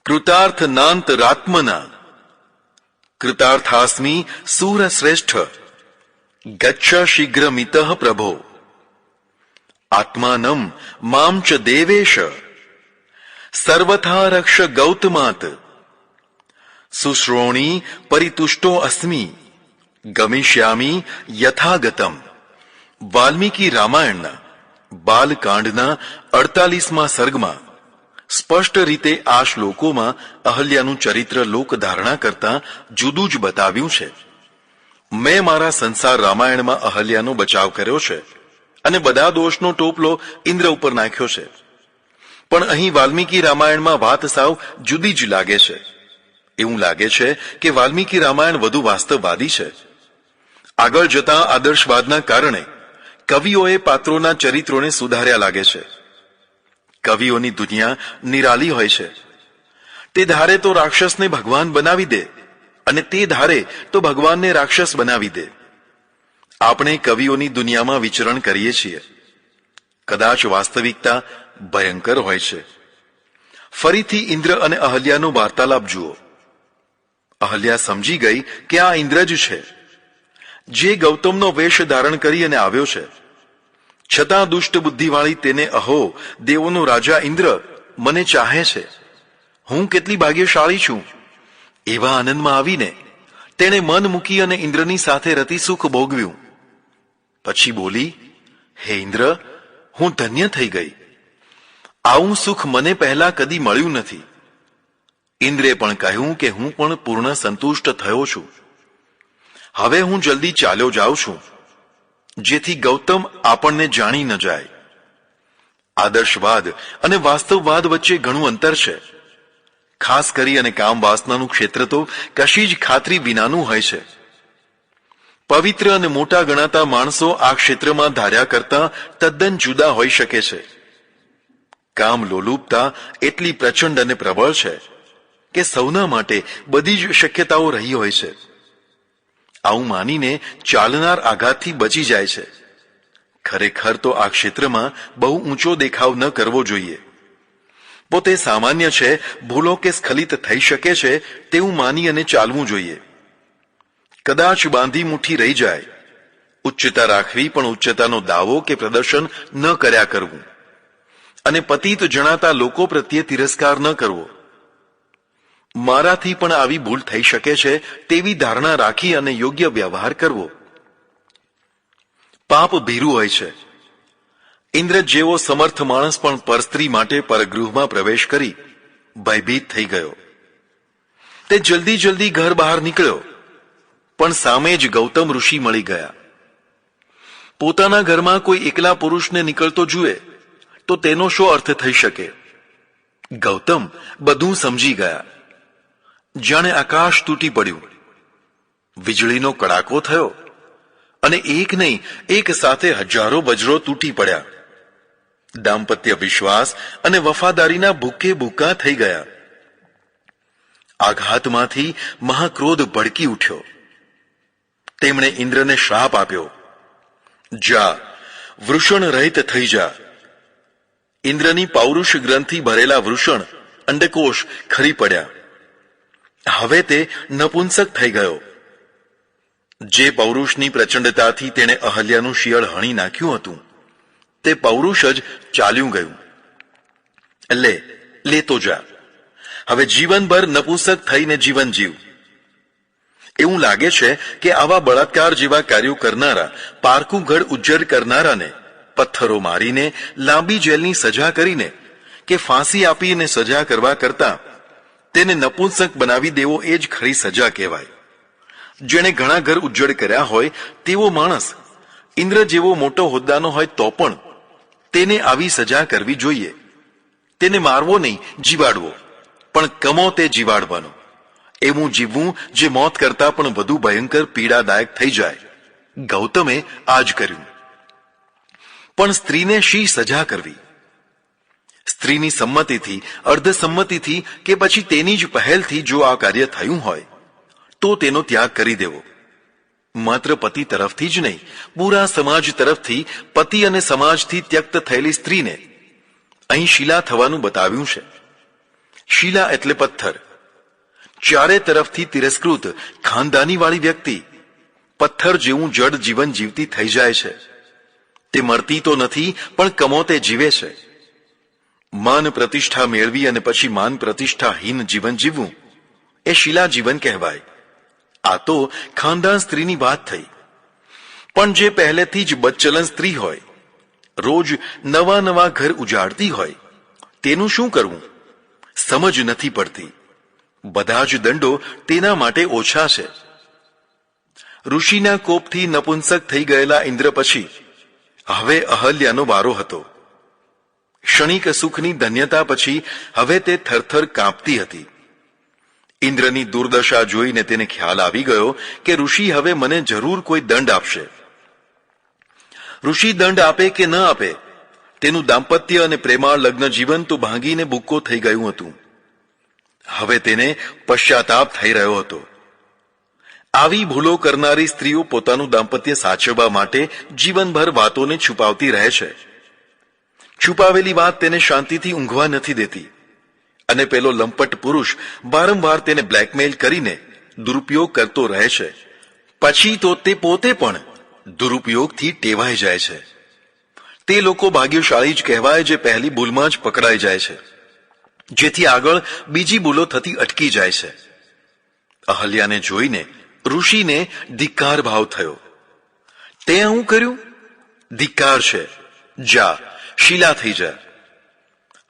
કૃતાર્થનાંતરાત્મના કૃતાર્થાસ્મિ સૂરશ્રેષ્ઠ ગચ્છ શીઘ્રમિતઃ પ્રભો આત્માનમ મામ ચ દેવેશ સર્વથા રક્ષ ગૌતમાત સુશ્રોણી પરિતુષ્ટો અસ્મિ ગમિષ્યામિ યથાગતમ. વાલ્મીકી રામાયણના બાલકાંડના 48મા સર્ગમાં સ્પષ્ટ રીતે આ શ્લોકોમાં અહલ્યાનું ચરિત્ર લોકધારણા કરતા જુદું જ બતાવ્યું છે. મેં મારા સંસાર રામાયણમાં અહલ્યાનો બચાવ કર્યો છે અને બધા દોષનો ટોપલો ઇન્દ્ર ઉપર નાખ્યો છે, પણ અહીં વાલ્મીકી રામાયણમાં વાત સાવ જુદી જ લાગે છે. એવું લાગે છે કે વાલ્મીકી રામાયણ વધુ વાસ્તવવાદી છે. આગળ જતા આદર્શવાદના કારણે કવિઓએ પાત્રોના ચરિત્રોને સુધાર્યા લાગે છે. કવિઓની દુનિયા નિરાલી હોય છે. તે ધારે તો રાક્ષસને ભગવાન બનાવી દે અને તે ધારે તો ભગવાનને રાક્ષસ બનાવી દે. આપણે કવિઓની દુનિયામાં વિચરણ કરીએ છીએ. કદાચ વાસ્તવિકતા ભયંકર હોય છે. ફરીથી ઇન્દ્ર અને અહલ્યાનો વાર્તાલાપ જુઓ. અહલ્યા સમજી ગઈ કે આ ઇન્દ્ર જ છે, જે ગૌતમનો વેશ ધારણ કરી અને આવ્યો છે. છતાં દુષ્ટ બુદ્ધિવાળી તેને અહો, દેવોનો રાજા ઇન્દ્ર મને ચાહે છે, હું કેટલી ભાગ્યશાળી છું, એવા આનંદમાં આવીને તેણે મન મૂકી અને ઇન્દ્રની સાથે રતિ સુખ ભોગવ્યું. પછી બોલી, હે ઇન્દ્ર, હું ધન્ય થઈ ગઈ. આવું સુખ મને પહેલા કદી મળ્યું નથી. ઇન્દ્રે પણ કહ્યું કે હું પણ પૂર્ણ સંતુષ્ટ થયો છું. હવે હું જલ્દી ચાલ્યો જાઉં છું, જેથી ગૌતમ આપણને જાણી ન જાય. આદર્શવાદ અને વાસ્તવવાદ વચ્ચે ઘણું અંતર છે. ખાસ કરી અને કામ વાસનાનું ક્ષેત્ર તો કશી જ ખાતરી વિનાનું હોય છે. પવિત્ર અને મોટા ગણાતા માણસો આ ક્ષેત્રમાં ધાર્યા કરતા તદ્દન જુદા હોઈ શકે છે. કામ લોલુપતા એટલી પ્રચંડ અને પ્રબળ છે કે સૌના માટે બધી જ શક્યતાઓ રહી હોય છે. આવું માનીને ચાલનાર આઘાતથી બચી જાય છે. ખરેખર તો આ ક્ષેત્રમાં બહુ ઊંચો દેખાવ ન કરવો જોઈએ. પોતે સામાન્ય છે, ભૂલો કે સ્ખલિત થઈ શકે છે તેવું માની અને ચાલવું જોઈએ. કદાચ બાંધી મુઠ્ઠી રહી જાય. ઉચ્ચતા રાખવી, પણ ઉચ્ચતાનો દાવો કે પ્રદર્શન ન કર્યા કરવું. અને પતિત જણાતા લોકો પ્રત્યે તિરસ્કાર ન કરવો. મારાથી પણ આવી ભૂલ થઈ શકે છે તેવી ધારણા રાખી અને યોગ્ય વ્યવહાર કરવો. પાપ ભીરું હોય છે. ઇન્દ્ર જેવો સમર્થ માણસ પણ પરસ્ત્રી માટે પરગૃહમાં પ્રવેશ કરી ભયભીત થઈ ગયો. તે જલ્દી જલ્દી ઘર બહાર નીકળ્યો, પણ સામે જ ગૌતમ ઋષિ મળી ગયા. પોતાના ઘરમાં કોઈ એકલા પુરુષને નીકળતો જુએ તો તેનો શો અર્થ થઈ શકે? ગૌતમ બધું સમજી ગયા. જાણે આકાશ તૂટી પડ્યું, વીજળીનો કડાકો થયો અને એક નહીં, એક સાથે હજારો વજ્રો તૂટી પડ્યા. દાંપત્ય વિશ્વાસ અને વફાદારીના ભૂકે ભૂકા થઈ ગયા. આઘાતમાંથી મહાક્રોધ ભડકી ઉઠ્યો. તેમણે ઇન્દ્રને શ્રાપ આપ્યો, જા, વૃષણ રહિત થઈ જા. ઇન્દ્રની પૌરુષ ગ્રંથિ ભરેલા વૃષણ અંડકોશ ખરી પડ્યા. હવે તે નપુંસક થઈ ગયો. જે પૌરુષની પ્રચંડતાથી તેણે અહલ્યાનું શિયળ હણી નાખ્યું હતું, તે પૌરુષ જ ચાલ્યું ગયું. લેતો જા, હવે જીવનભર નપુંસક થઈને જીવન જીવ. એવું લાગે છે કે આવા બળાત્કાર જેવા કાર્યો કરનારા, પારકું ગઢ ઉજ્જર કરનારાને પથ્થરો મારીને, લાંબી જેલની સજા કરીને કે ફાંસી આપીને સજા કરવા કરતા તેને નપુંસક બનાવી દેવો એ જ ખરી સજા કહેવાય. જેણે ઘણા ઘર ઉજ્જડ કર્યા હોય તેવો માણસ ઇન્દ્ર જેવો મોટો હોદ્દાનો હોય તો પણ તેને આવી સજા કરવી જોઈએ. તેને મારવો નહીં, જીવાડવો, પણ કમો તે જીવાડવાનો. એવું જીવવું જે મોત કરતા પણ વધુ ભયંકર પીડાદાયક થઈ જાય. ગૌતમે આ જ કર્યું. પણ સ્ત્રીને શી સજા કરવી? સ્ત્રીની સંમતિથી, અર્ધસંમતિથી કે પછી તેની જ પહેલથી જો આ કાર્ય થયું હોય તો તેનો ત્યાગ કરી દેવો. માત્ર પતિ તરફથી જ નહીં, પૂરા સમાજ તરફથી પતિ અને સમાજથી ત્યક્ત થયેલી સ્ત્રીને અહીં શિલા થવાનું બતાવ્યું છે. શિલા એટલે પથ્થર. ચારે તરફથી તિરસ્કૃત, ખાનદાની વાળી વ્યક્તિ પથ્થર જેવું જડ જીવન જીવતી થઈ જાય છે. તે મરતી તો નથી, પણ કમોતે જીવે છે. માન પ્રતિષ્ઠા મેળવી અને પછી માન પ્રતિષ્ઠાહીન જીવન જીવવું એ શિલા જીવન કહેવાય. આ તો ખાનદાન સ્ત્રીની વાત થઈ. પણ જે પહેલેથી જ બદચલન સ્ત્રી હોય, રોજ નવા નવા ઘર ઉજાડતી હોય, તેનું શું કરવું? સમજ નથી પડતી. બધા જ દંડો તેના માટે ઓછા છે. ઋષિના કોપથી નપુંસક થઈ ગયેલા ઇન્દ્ર પછી હવે અહલ્યાનો વારો હતો. ક્ષણિક સુખની ધન્યતા પછી હવે તે થરથર કાંપતી હતી. ઇન્દ્રની દુર્દશા જોઈને તેને ખ્યાલ આવી ગયો કે ઋષિ હવે મને જરૂર કોઈ દંડ આપશે. ઋષિ દંડ આપે કે ન આપે તેનું દાંપત્ય અને પ્રેમાળ લગ્ન જીવન તો ભાંગીને બુક્કો થઈ ગયું હતું. હવે તેને પશ્ચાતાપ થઈ રહ્યો હતો. આવી ભૂલો કરનારી સ્ત્રીઓ પોતાનું દાંપત્ય સાચવવા માટે જીવનભર વાતોને છુપાવતી રહે છે. છુપાવેલી વાત તેને શાંતિથી ઊંઘવા નથી દેતી અને પેલો લંપટ પુરુષ વારંવાર તેને બ્લેકમેલ કરીને દુરુપયોગ કરતો રહે છે. પછી તો તે પોતે પણ દુરુપયોગથી ટેવાઈ જાય છે. તે લોકો ભાગ્યશાળી જ કહેવાય જે પહેલી ભૂલમાં જ પકડાઈ જાય છે, જેથી આગળ બીજી ભૂલો થતી અટકી જાય છે. અહલ્યાને જોઈને ઋષિને ધિક્કાર ભાવ થયો. તે હું કર્યું? ધિક્કાર છે. જા, શિલા થઈ જા.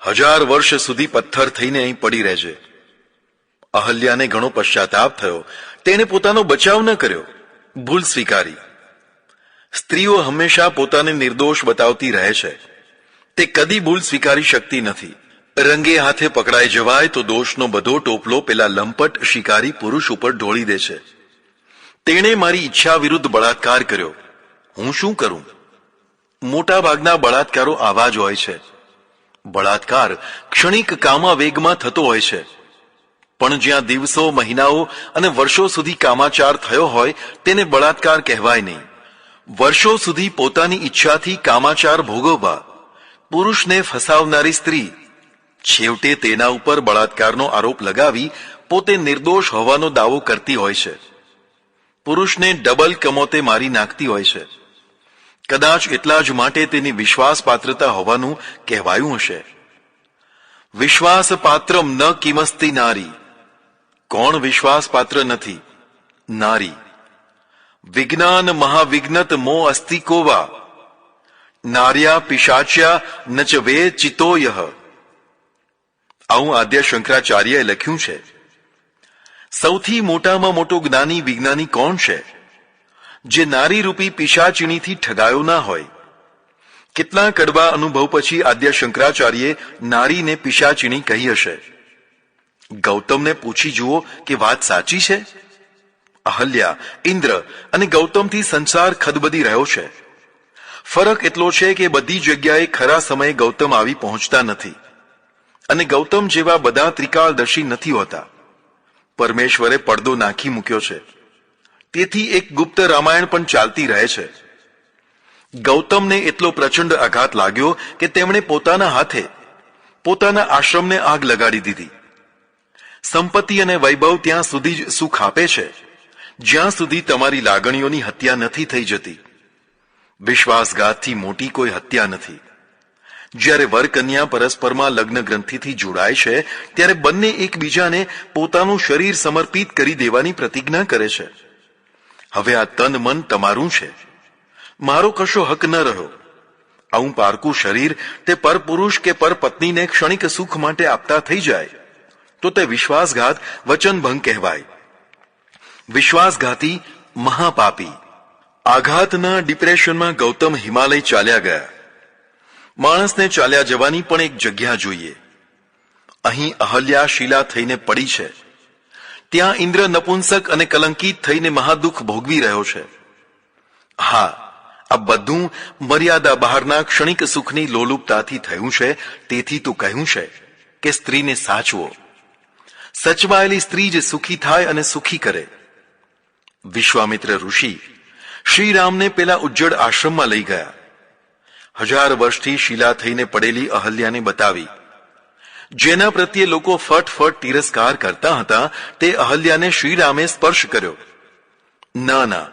1000 વર્ષ સુધી પથ્થર થઈને અહીં પડી રહેજે. અહલ્યાને ઘણો પશ્ચાતાપ થયો. તેણે પોતાનો બચાવ ન કર્યો, ભૂલ સ્વીકારી. સ્ત્રીઓ હંમેશા પોતાને નિર્દોષ બતાવતી રહે છે. તે કદી ભૂલ સ્વીકારી શકતી નથી. રંગે હાથે પકડાઈ જવાય તો દોષનો બધો ટોપલો પેલા લંપટ શિકારી પુરુષ ઉપર ઢોળી દે છે. તેણે મારી ઈચ્છા વિરુદ્ધ બળાત્કાર કર્યો. હું શું કરું? મોટા ભાગના બળાત્કારો આવા જ હોય છે. બળાત્કાર ક્ષણિક કામાવેગમાં થતો હોય છે, પણ જ્યાં દિવસો, મહિનાઓ અને વર્ષો સુધી કામાચાર થયો હોય તેને બળાત્કાર કહેવાય નહીં. વર્ષો સુધી પોતાની ઈચ્છાથી કામાચાર ભોગવવા પુરુષને ફસાવનારી સ્ત્રી છેવટે તેના ઉપર બળાત્કારનો આરોપ લગાવી પોતે નિર્દોષ હોવાનો દાવો કરતી હોય છે. પુરુષને ડબલ કમોતે મારી નાખતી હોય છે. કદાચ એટલા જ માટે તેની વિશ્વાસપાત્રતા હોવાનું કહેવાયું હશે. વિશ્વાસપાત્રમ ન કિમસ્તિ નારી. કોણ વિશ્વાસપાત્ર નથી? નારી. વિજ્ઞાન મહાવિજ્ઞત મો અસ્તિ કોવા. નાર્યા પિશાચ્યા નચ વે ચિતોયઃ. આવું આદ્ય શંકરાચાર્યએ લખ્યું છે. સૌથી મોટામાં મોટો જ્ઞાની વિજ્ઞાની કોણ છે? જે નારી રૂપી પિશાચીણીથી ઠગાયો ના હોય. કેટલા કડવા અનુભવ પછી આદ્ય શંકરાચાર્યે નારીને પિશાચીણી કહી હશે. ગૌતમને પૂછી જુઓ કે વાત સાચી છે. અહલ્યા, ઇન્દ્ર અને ગૌતમથી સંસાર ખદબદી રહ્યો છે. ફરક એટલો છે કે બધી જગ્યાએ ખરા સમયે ગૌતમ આવી પહોંચતા નથી અને ગૌતમ જેવા બધા ત્રિકાળદર્શી નથી હોતા. પરમેશ્વરે પડદો નાખી મૂક્યો છે, તેથી એક ગુપ્ત રામાયણ પણ ચાલતી રહે છે. ગૌતમને એટલો પ્રચંડ આઘાત લાગ્યો કે તેમણે પોતાના હાથે પોતાના આશ્રમને આગ લગાડી દીધી. સંપત્તિ અને વૈભવ ત્યાં સુધી જ સુખ આપે છે જ્યાં સુધી તમારી લાગણીઓની હત્યા નથી થઈ જતી. વિશ્વાસઘાતથી મોટી કોઈ હત્યા નથી. જ્યારે વર કન્યા પરસ્પરમાં લગ્ન ગ્રંથિથી જોડાય છે ત્યારે બંને એકબીજાને પોતાનું શરીર સમર્પિત કરી દેવાની પ્રતિજ્ઞા કરે છે. હવે આ તન મન તમારું છે, મારો કશો હક ન રહ્યો. આવું પારકું શરીર તે પરપુરુષ કે પરપત્નીને ક્ષણિક સુખ માટે આપતા થઈ જાય તો તે વિશ્વાસઘાત, વચનભંગ કહેવાય. વિશ્વાસઘાતી મહાપાપી. આઘાતના ડિપ્રેશનમાં ગૌતમ હિમાલય ચાલ્યા ગયા. માણસને ચાલ્યા જવાની પણ એક જગ્યા જોઈએ. અહીં અહલ્યા શિલા થઈને પડી છે. ત્યાં ઇન્દ્ર નપુંસક અને કલંકિત થઈને મહાદુઃખ ભોગવી રહ્યો છે. હા, આ બધું મર્યાદા બહારના ક્ષણિક સુખની લોલુપતાથી થયું છે. તેથી તો કહ્યું છે કે સ્ત્રીને સાચવો. સચવાયેલી સ્ત્રી જ સુખી થાય અને સુખી કરે. વિશ્વામિત્ર ઋષિ શ્રીરામને પેલા ઉજ્જડ આશ્રમમાં લઈ ગયા. 1000 વર્ષથી શિલા થઈને પડેલી અહલ્યાને બતાવી. જેના પ્રત્યે લોકો ફટફટ તિરસ્કાર કરતા હતા તે અહલ્યાને શ્રીરામે સ્પર્શ કર્યો. ના,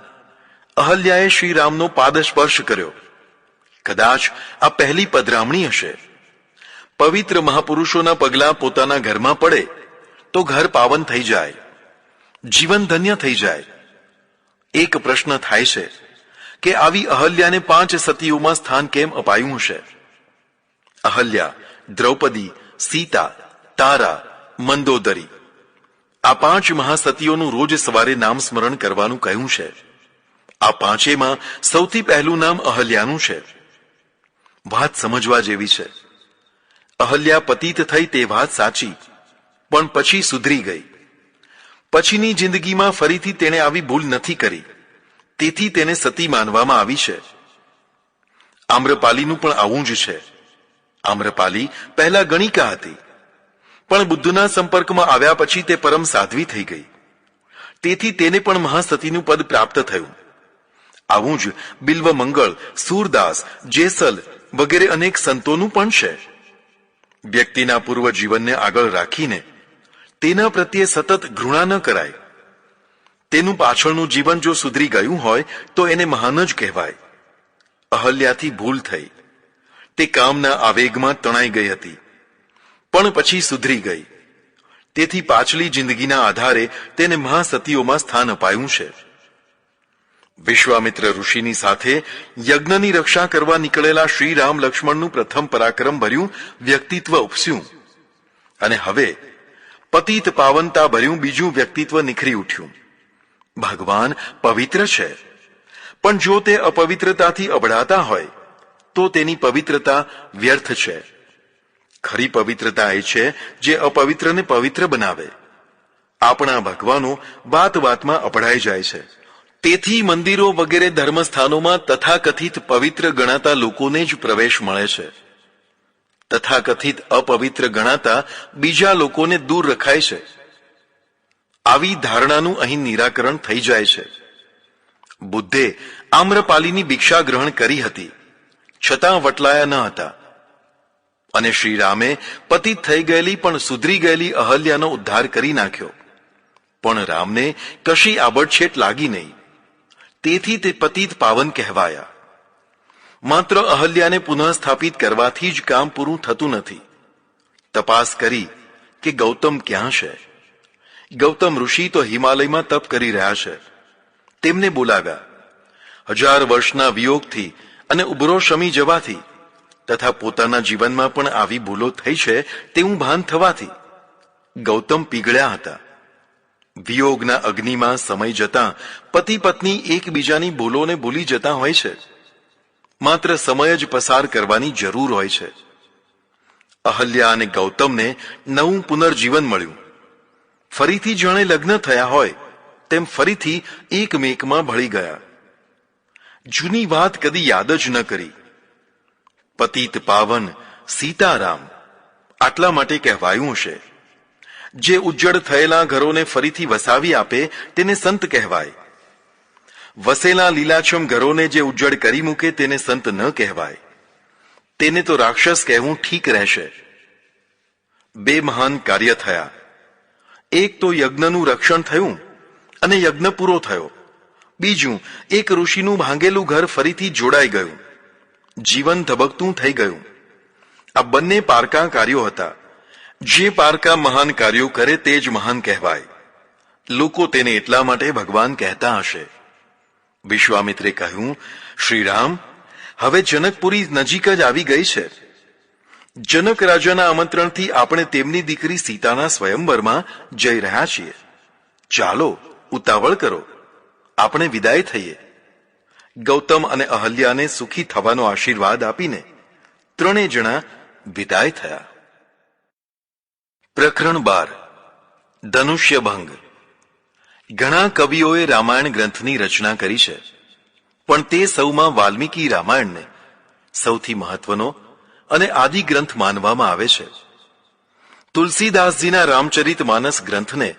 અહલ્યાએ શ્રીરામનો પાદ સ્પર્શ કર્યો. કદાચ આ પહેલી પધરામણી હશે. પવિત્ર મહાપુરુષોના પગલાં પોતાના ઘરમાં પડે તો ઘર પાવન થઈ જાય, જીવન ધન્ય થઈ જાય. એક પ્રશ્ન થાય છે કે આવી અહલ્યાને 5 સતીઓમાં સ્થાન કેમ અપાયું હશે? અહલ્યા, દ્રૌપદી, સીતા, તારા, મંદોદરી, આ 5 મહાસતીઓનું રોજ સવારે નામ સ્મરણ કરવાનું કહ્યું છે. આ 5એમાં સૌથી પહેલું નામ અહલ્યાનું છે. વાત સમજવા જેવી છે. અહલ્યા પતિત થઈ તે વાત સાચી, પણ પછી સુધરી ગઈ. પછીની જિંદગીમાં ફરીથી તેણે આવી ભૂલ નથી કરી, તેથી તેને સતી માનવામાં આવી છે. આમ્રપાલીનું પણ આવું જ છે. આમ્રપાલી પહેલા ગણિકા હતી, પણ બુદ્ધના સંપર્કમાં આવ્યા પછી તે પરમ સાધ્વી થઈ ગઈ. તેથી તેને પણ મહાસતીનું પદ પ્રાપ્ત થયું. આવું જ બિલ્વમંગળ, સૂરદાસ, જેસલ વગેરે અનેક સંતોનું પણ છે. વ્યક્તિના પૂર્વ જીવનને આગળ રાખીને તેના પ્રત્યે સતત ઘૃણા ન કરાય. તેનું પાછળનું જીવન જો સુધરી ગયું હોય તો એને મહાન જ કહેવાય. અહલ્યાથી ભૂલ થઈ. તે કામના આવેગમાં તણાઈ ગઈ હતી, પણ પછી સુધરી ગઈ. તેથી પાછલી જિંદગીના આધારે તેને મહાસતીઓમાં સ્થાન અપાયું છે. વિશ્વામિત્ર ઋષિની સાથે યજ્ઞની રક્ષા કરવા નીકળેલા શ્રી રામ લક્ષ્મણનું પ્રથમ પરાક્રમ ભર્યું વ્યક્તિત્વ ઉપસ્યું, અને હવે પતિત પાવનતા ભર્યું બીજું વ્યક્તિત્વ નિખરી ઉઠ્યું. ભગવાન પવિત્ર છે, પણ જો તે અપવિત્રતાથી અબડાતા હોય તો તેની પવિત્રતા વ્યર્થ છે. ખરી પવિત્રતા એ છે જે અપવિત્રને પવિત્ર બનાવે. આપણા ભગવાનો વાત વાતમાં અપડાઈ જાય છે. તેથી મંદિરો વગેરે ધર્મસ્થાનોમાં તથાકથિત પવિત્ર ગણાતા લોકોને જ પ્રવેશ મળે છે. તથાકથિત અપવિત્ર ગણાતા બીજા લોકોને દૂર રખાય છે. આવી ધારણાનું અહીં નિરાકરણ થઈ જાય છે. બુદ્ધે આમ્રપાલીની ભિક્ષા ગ્રહણ કરી હતી, છતાં વટલાયા ન હતા. અને શ્રીરામે પતિત થઈ ગયેલી પણ સુધરી ગયેલી અહલ્યાનો ઉદ્ધાર કરી નાખ્યો. પણ રામને કશી આબડછેટ લાગી નહીં. તેથી તે પતિત પાવન કહેવાયા. માત્ર અહલ્યાને પુનઃ સ્થાપિત કરવાથી જ કામ પૂરું થતું નથી. તપાસ કરી કે ગૌતમ ક્યાં છે. ગૌતમ ઋષિ તો હિમાલયમાં તપ કરી રહ્યા છે. તેમને બોલાવ્યા. 1000 વર્ષના વિયોગથી અને ઉભરો શમી જવાથી તથા પોતાના જીવનમાં પણ આવી ભૂલો થઈ છે તેવું ભાન થવાથી ગૌતમ પીગળ્યા હતા. વિયોગના અગ્નિમાં સમય જતાં પતિ પત્ની એકબીજાની ભૂલોને ભૂલી જતા હોય છે. માત્ર સમય જ પસાર કરવાની જરૂર હોય છે. અહલ્યા અને ગૌતમને નવું પુનર્જીવન મળ્યું. ફરીથી જાણે લગ્ન થયા હોય તેમ ફરીથી એકમેકમાં ભળી ગયા. જૂની વાત કદી યાદ જ ન કરી. પતિત પાવન સીતારામ આટલા માટે કહેવાયું હશે. જે ઉજ્જડ થયેલા ઘરોને ફરીથી વસાવી આપે તેને સંત કહેવાય. વસેલા લીલાછમ ઘરોને જે ઉજ્જડ કરી મૂકે તેને સંત ન કહેવાય. તેને તો રાક્ષસ કહેવું ઠીક રહેશે. બે મહાન કાર્ય થયા. એક તો યજ્ઞનું રક્ષણ થયું અને યજ્ઞ પૂરો થયો. બીજું, એક ઋષિનું ભાંગેલું ઘર ફરીથી જોડાઈ ગયું. જીવન ધબકતું થઈ ગયું. આ બંને પારકા કાર્યો હતા. જે પારકા મહાન કાર્યો કરે તે જ મહાન કહેવાય. લોકો તેને એટલા માટે ભગવાન કહેતા હશે. વિશ્વામિત્રે કહ્યું, શ્રીરામ, હવે જનકપુરી નજીક જ આવી ગઈ છે. જનક રાજાના આમંત્રણથી આપણે તેમની દીકરી સીતાના સ્વયંવરમાં જઈ રહ્યા છીએ. ચાલો ઉતાવળ કરો, આપણે વિદાય થઈએ. ગૌતમ અને અહલ્યાને સુખી થવાનો આશીર્વાદ આપીને ત્રણેય જણા વિદાય થયા. પ્રકરણ 12 ધનુષ્ય ભંગ. ઘણા કવિઓએ રામાયણ ગ્રંથની રચના કરી છે, પણ તે સૌમાં વાલ્મીકી રામાયણને સૌથી મહત્વનો અને આદિ ગ્રંથ માનવામાં આવે છે. તુલસીદાસજીના રામચરિત માનસ ગ્રંથને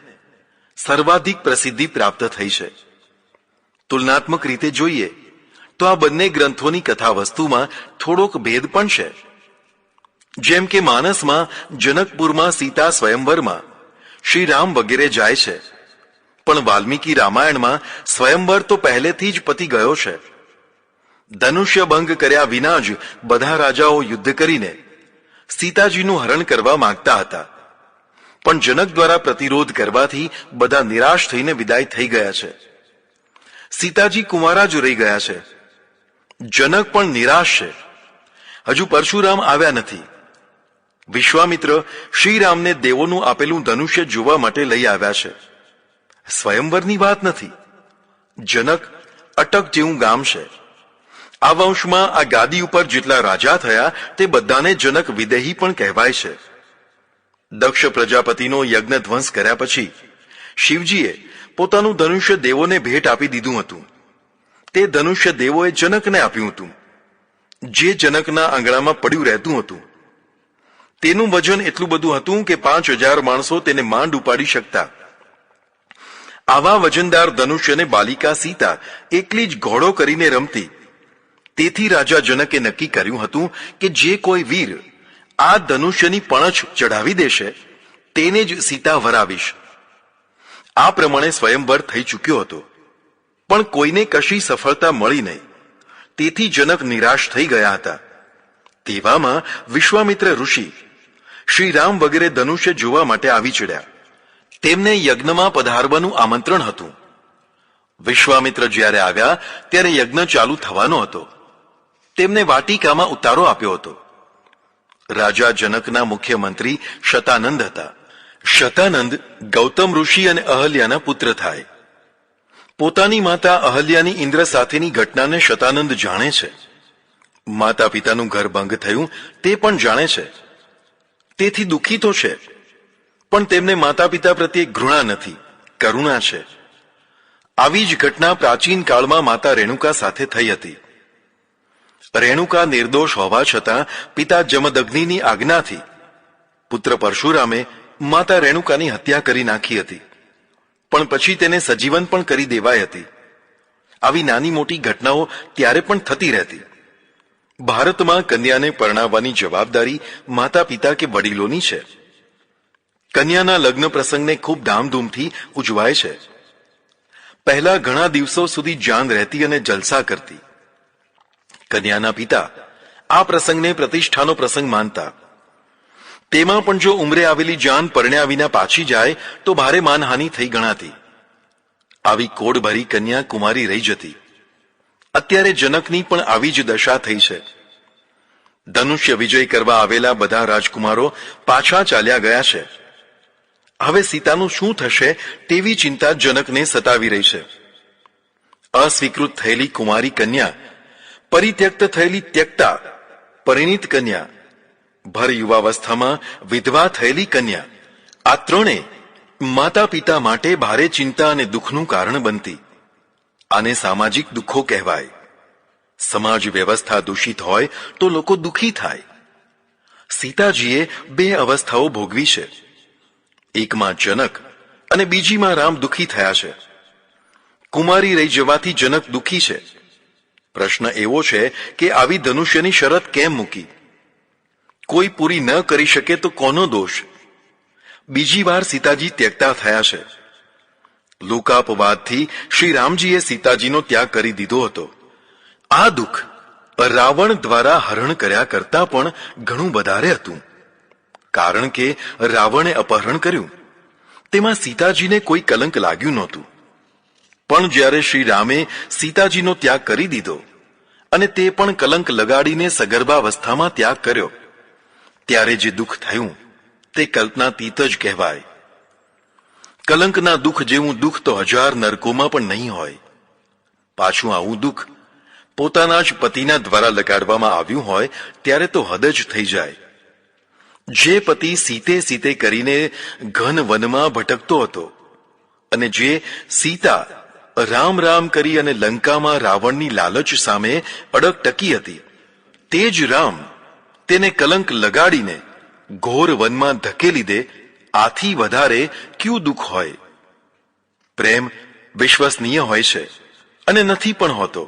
સર્વાધિક પ્રસિદ્ધિ પ્રાપ્ત થઈ છે. તુલનાત્મક રીતે જોઈએ તો આ બંને ગ્રંથોની કથા વસ્તુમાં થોડોક ભેદ પણ છે. જેમ કે માનસમાં જનકપુરમાં સીતા સ્વયંવરમાં શ્રી રામ વગેરે જાય છે, પણ વાલ્મીકી રામાયણમાં સ્વયંવર તો પહેલેથી જ પતી ગયો છે. ધનુષ્ય ભંગ કર્યા વિના જ બધા રાજાઓ યુદ્ધ કરીને સીતાજીનું હરણ કરવા માંગતા હતા, પણ જનક દ્વારા પ્રતિરોધ કરવાથી બધા નિરાશ થઈને વિદાય થઈ ગયા છે. સીતાજી કુંવારા જ રહી ગયા છે. જનક પણ નિરાશ છે. હજુ પરશુરામ આવ્યા નથી. વિશ્વામિત્ર શ્રીરામને દેવોનું આપેલું ધનુષ્ય જોવા માટે લઈ આવ્યા છે. સ્વયંવરની વાત નથી. જનક અટક જેવું ગામ છે. આ વંશમાં આ ગાદી ઉપર જેટલા રાજા થયા તે બધાને જનક વિદેહી પણ કહેવાય છે. દક્ષ પ્રજાપતિનો યજ્ઞ ધ્વંસ કર્યા પછી શિવજીએ પોતાનું ધનુષ્ય દેવોને ભેટ આપી દીધું હતું. તે ધનુષ્ય દેવોએ જનકને આપ્યું હતું, જે જનકના આંગણામાં પડ્યું રહેતું હતું. તેનું વજન એટલું બધું હતું કે 5000 માણસો તેને માંડ ઉપાડી શકતા. આવા વજનદાર ધનુષ્યને બાલિકા સીતા એકલી જ ઘોડો કરીને રમતી. તેથી રાજા જનકે નક્કી કર્યું હતું કે જે કોઈ વીર આ ધનુષ્યની પણછ ચઢાવી દેશે તેને જ સીતા વરાવીશ. આ પ્રમાણે સ્વયંવર થઈ ચૂક્યો હતો, પણ કોઈને કશી સફળતા મળી નહીં. તેથી જનક નિરાશ થઈ ગયા હતા. તેવામાં વિશ્વામિત્ર ઋષિ શ્રી રામ વગેરે ધનુષ્ય જોવા માટે આવી ચડ્યા. તેમને યજ્ઞમાં પધારવાનું આમંત્રણ હતું. વિશ્વામિત્ર જ્યારે આવ્યા ત્યારે યજ્ઞ ચાલુ થવાનો હતો. તેમને વાટિકામાં ઉતારો આપ્યો હતો. રાજા જનકના મુખ્ય મંત્રી શતાનંદ હતા. શતાનંદ ગૌતમ ઋષિ અને અહલ્યાના પુત્ર થાય. પોતાની માતા અહલ્યાની ઇન્દ્ર સાથેની ઘટનાને શતાનંદ જાણે છે. માતા પિતાનું ઘર ભંગ થયું તે પણ જાણે છે. તેથી દુઃખી તો છે, પણ તેમને માતા પિતા પ્રત્યે ઘૃણા નથી, કરુણા છે. આવી જ ઘટના પ્રાચીન કાળમાં માતા રેણુકા સાથે થઈ હતી. રેણુકા નિર્દોષ હોવા છતાં પિતા જમદગ્નિની આજ્ઞાથી પુત્ર પરશુરામે માતા રેણુકાની હત્યા કરી નાખી હતી, પણ પછી તેને સજીવન પણ કરી દેવાઈ હતી. આવી નાની મોટી ઘટનાઓ ત્યારે પણ થતી રહેતી. ભારતમાં કન્યાને પરણાવવાની જવાબદારી માતા પિતા કે વડીલોની છે. કન્યાના લગ્ન પ્રસંગને ખૂબ ધામધૂમથી ઉજવાય છે. પહેલા ઘણા દિવસો સુધી જાન રહેતી અને જલસા કરતી. કન્યાના પિતા આ પ્રસંગને પ્રતિષ્ઠાનો પ્રસંગ માનતા. તેમાં પણ જો ઉંમરે આવેલી જાન પરણ્યા વિના પાછી જાય તો ભારે માનહાનિ થઈ ગણાતી. આવી કોડભરી કન્યા કુમારી રહી જતી. અત્યારે જનકની પણ આવી જ દશા થઈ છે. ધનુષ્ય વિજય કરવા આવેલા બધા રાજકુમારો પાછા ચાલ્યા ગયા છે. હવે સીતાનું શું થશે તેવી ચિંતા જનકને સતાવી રહી છે. અસ્વીકૃત થયેલી કુમારી કન્યા, પરિત્યક્ત થયેલી ત્યક્તા પરિણીત કન્યા, ભર યુવાવસ્થામાં વિધવા થયેલી કન્યા, આ ત્રણેય માતા પિતા માટે ભારે ચિંતા અને દુઃખનું કારણ બનતી. આને સામાજિક દુઃખો કહેવાય. સમાજ વ્યવસ્થા દૂષિત હોય તો લોકો દુઃખી થાય. સીતાજીએ બે અવસ્થાઓ ભોગવી છે. એકમાં જનક અને બીજીમાં રામ દુઃખી થયા છે. કુમારી રહી જવાથી જનક દુઃખી છે. પ્રશ્ન એવો છે કે આવી ધનુષ્યની શરત કેમ મૂકી? કોઈ પૂરી ન કરી શકે તો કોનો દોષ? બીજી વાર સીતાજી ત્યક્તા થયા છે. લોકાપવાદથી શ્રી રામજીએ સીતાજીનો ત્યાગ કરી દીધો હતો. આ દુઃખ રાવણ દ્વારા હરણ કર્યા કરતા પણ ઘણું વધારે હતું. કારણ કે રાવણે અપહરણ કર્યું તેમાં સીતાજીને કોઈ કલંક લાગ્યું નહોતું. પણ જ્યારે શ્રી રામે સીતાજીનો ત્યાગ કરી દીધો અને તે પણ કલંક લગાડીને સગર્ભાવસ્થામાં ત્યાગ કર્યો, ત્યારે જે દુઃખ થયું તે કલ્પનાતીત જ કહેવાય. કલંકના દુઃખ જેવું દુઃખ તો 1000 નરકોમાં પણ નહીં હોય. પાછું આવું દુઃખ પોતાના જ પતિના દ્વારા લગાડવામાં આવ્યું હોય ત્યારે તો હદ જ થઈ જાય. જે પતિ સીતે સીતે કરીને ઘન વનમાં ભટકતો હતો અને જે સીતા રામ રામ કરી અને લંકામાં રાવણની લાલચ સામે અડગ ટકી હતી, તે જ રામ તેને કલંક લગાડીને ઘોર વનમાં ધકેલી દે, આથી વધારે ક્યું દુઃખ હોય? પ્રેમ વિશ્વસનીય હોય છે અને નથી પણ હોતો.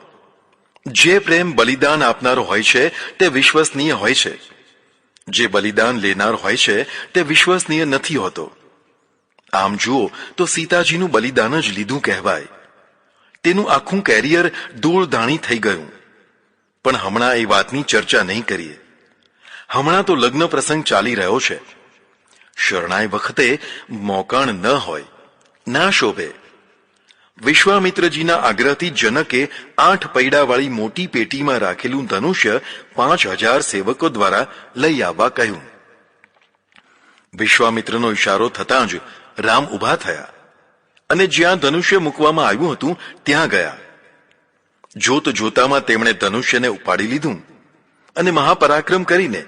જે પ્રેમ બલિદાન આપનારો હોય છે તે વિશ્વસનીય હોય છે. જે બલિદાન લેનાર હોય છે તે વિશ્વસનીય નથી હોતો. આમ જુઓ તો સીતાજીનું બલિદાન જ લીધું કહેવાય. તેનું આખું કેરિયર ધૂળધાણી થઈ ગયું. પણ હમણાં એ વાતની ચર્ચા નહીં કરીએ. હમણાં તો લગ્ન પ્રસંગ ચાલી રહ્યો છે. શરણાઈ વખતે મોકાણ ન હોય, ના શોભે. વિશ્વામિત્રજીના આગ્રહથી જનકે 8 પૈડાવાળી મોટી પેટીમાં રાખેલું ધનુષ્ય 5000 સેવકો દ્વારા લઈ આવવા કહ્યું. વિશ્વામિત્રનો ઇશારો થતાં જ રામ ઊભા થયા અને જ્યાં ધનુષ્ય મૂકવામાં આવ્યું હતું ત્યાં ગયા. જોત જોતામાં તેમણે ધનુષ્યને ઉપાડી લીધું અને મહાપરાક્રમ કરીને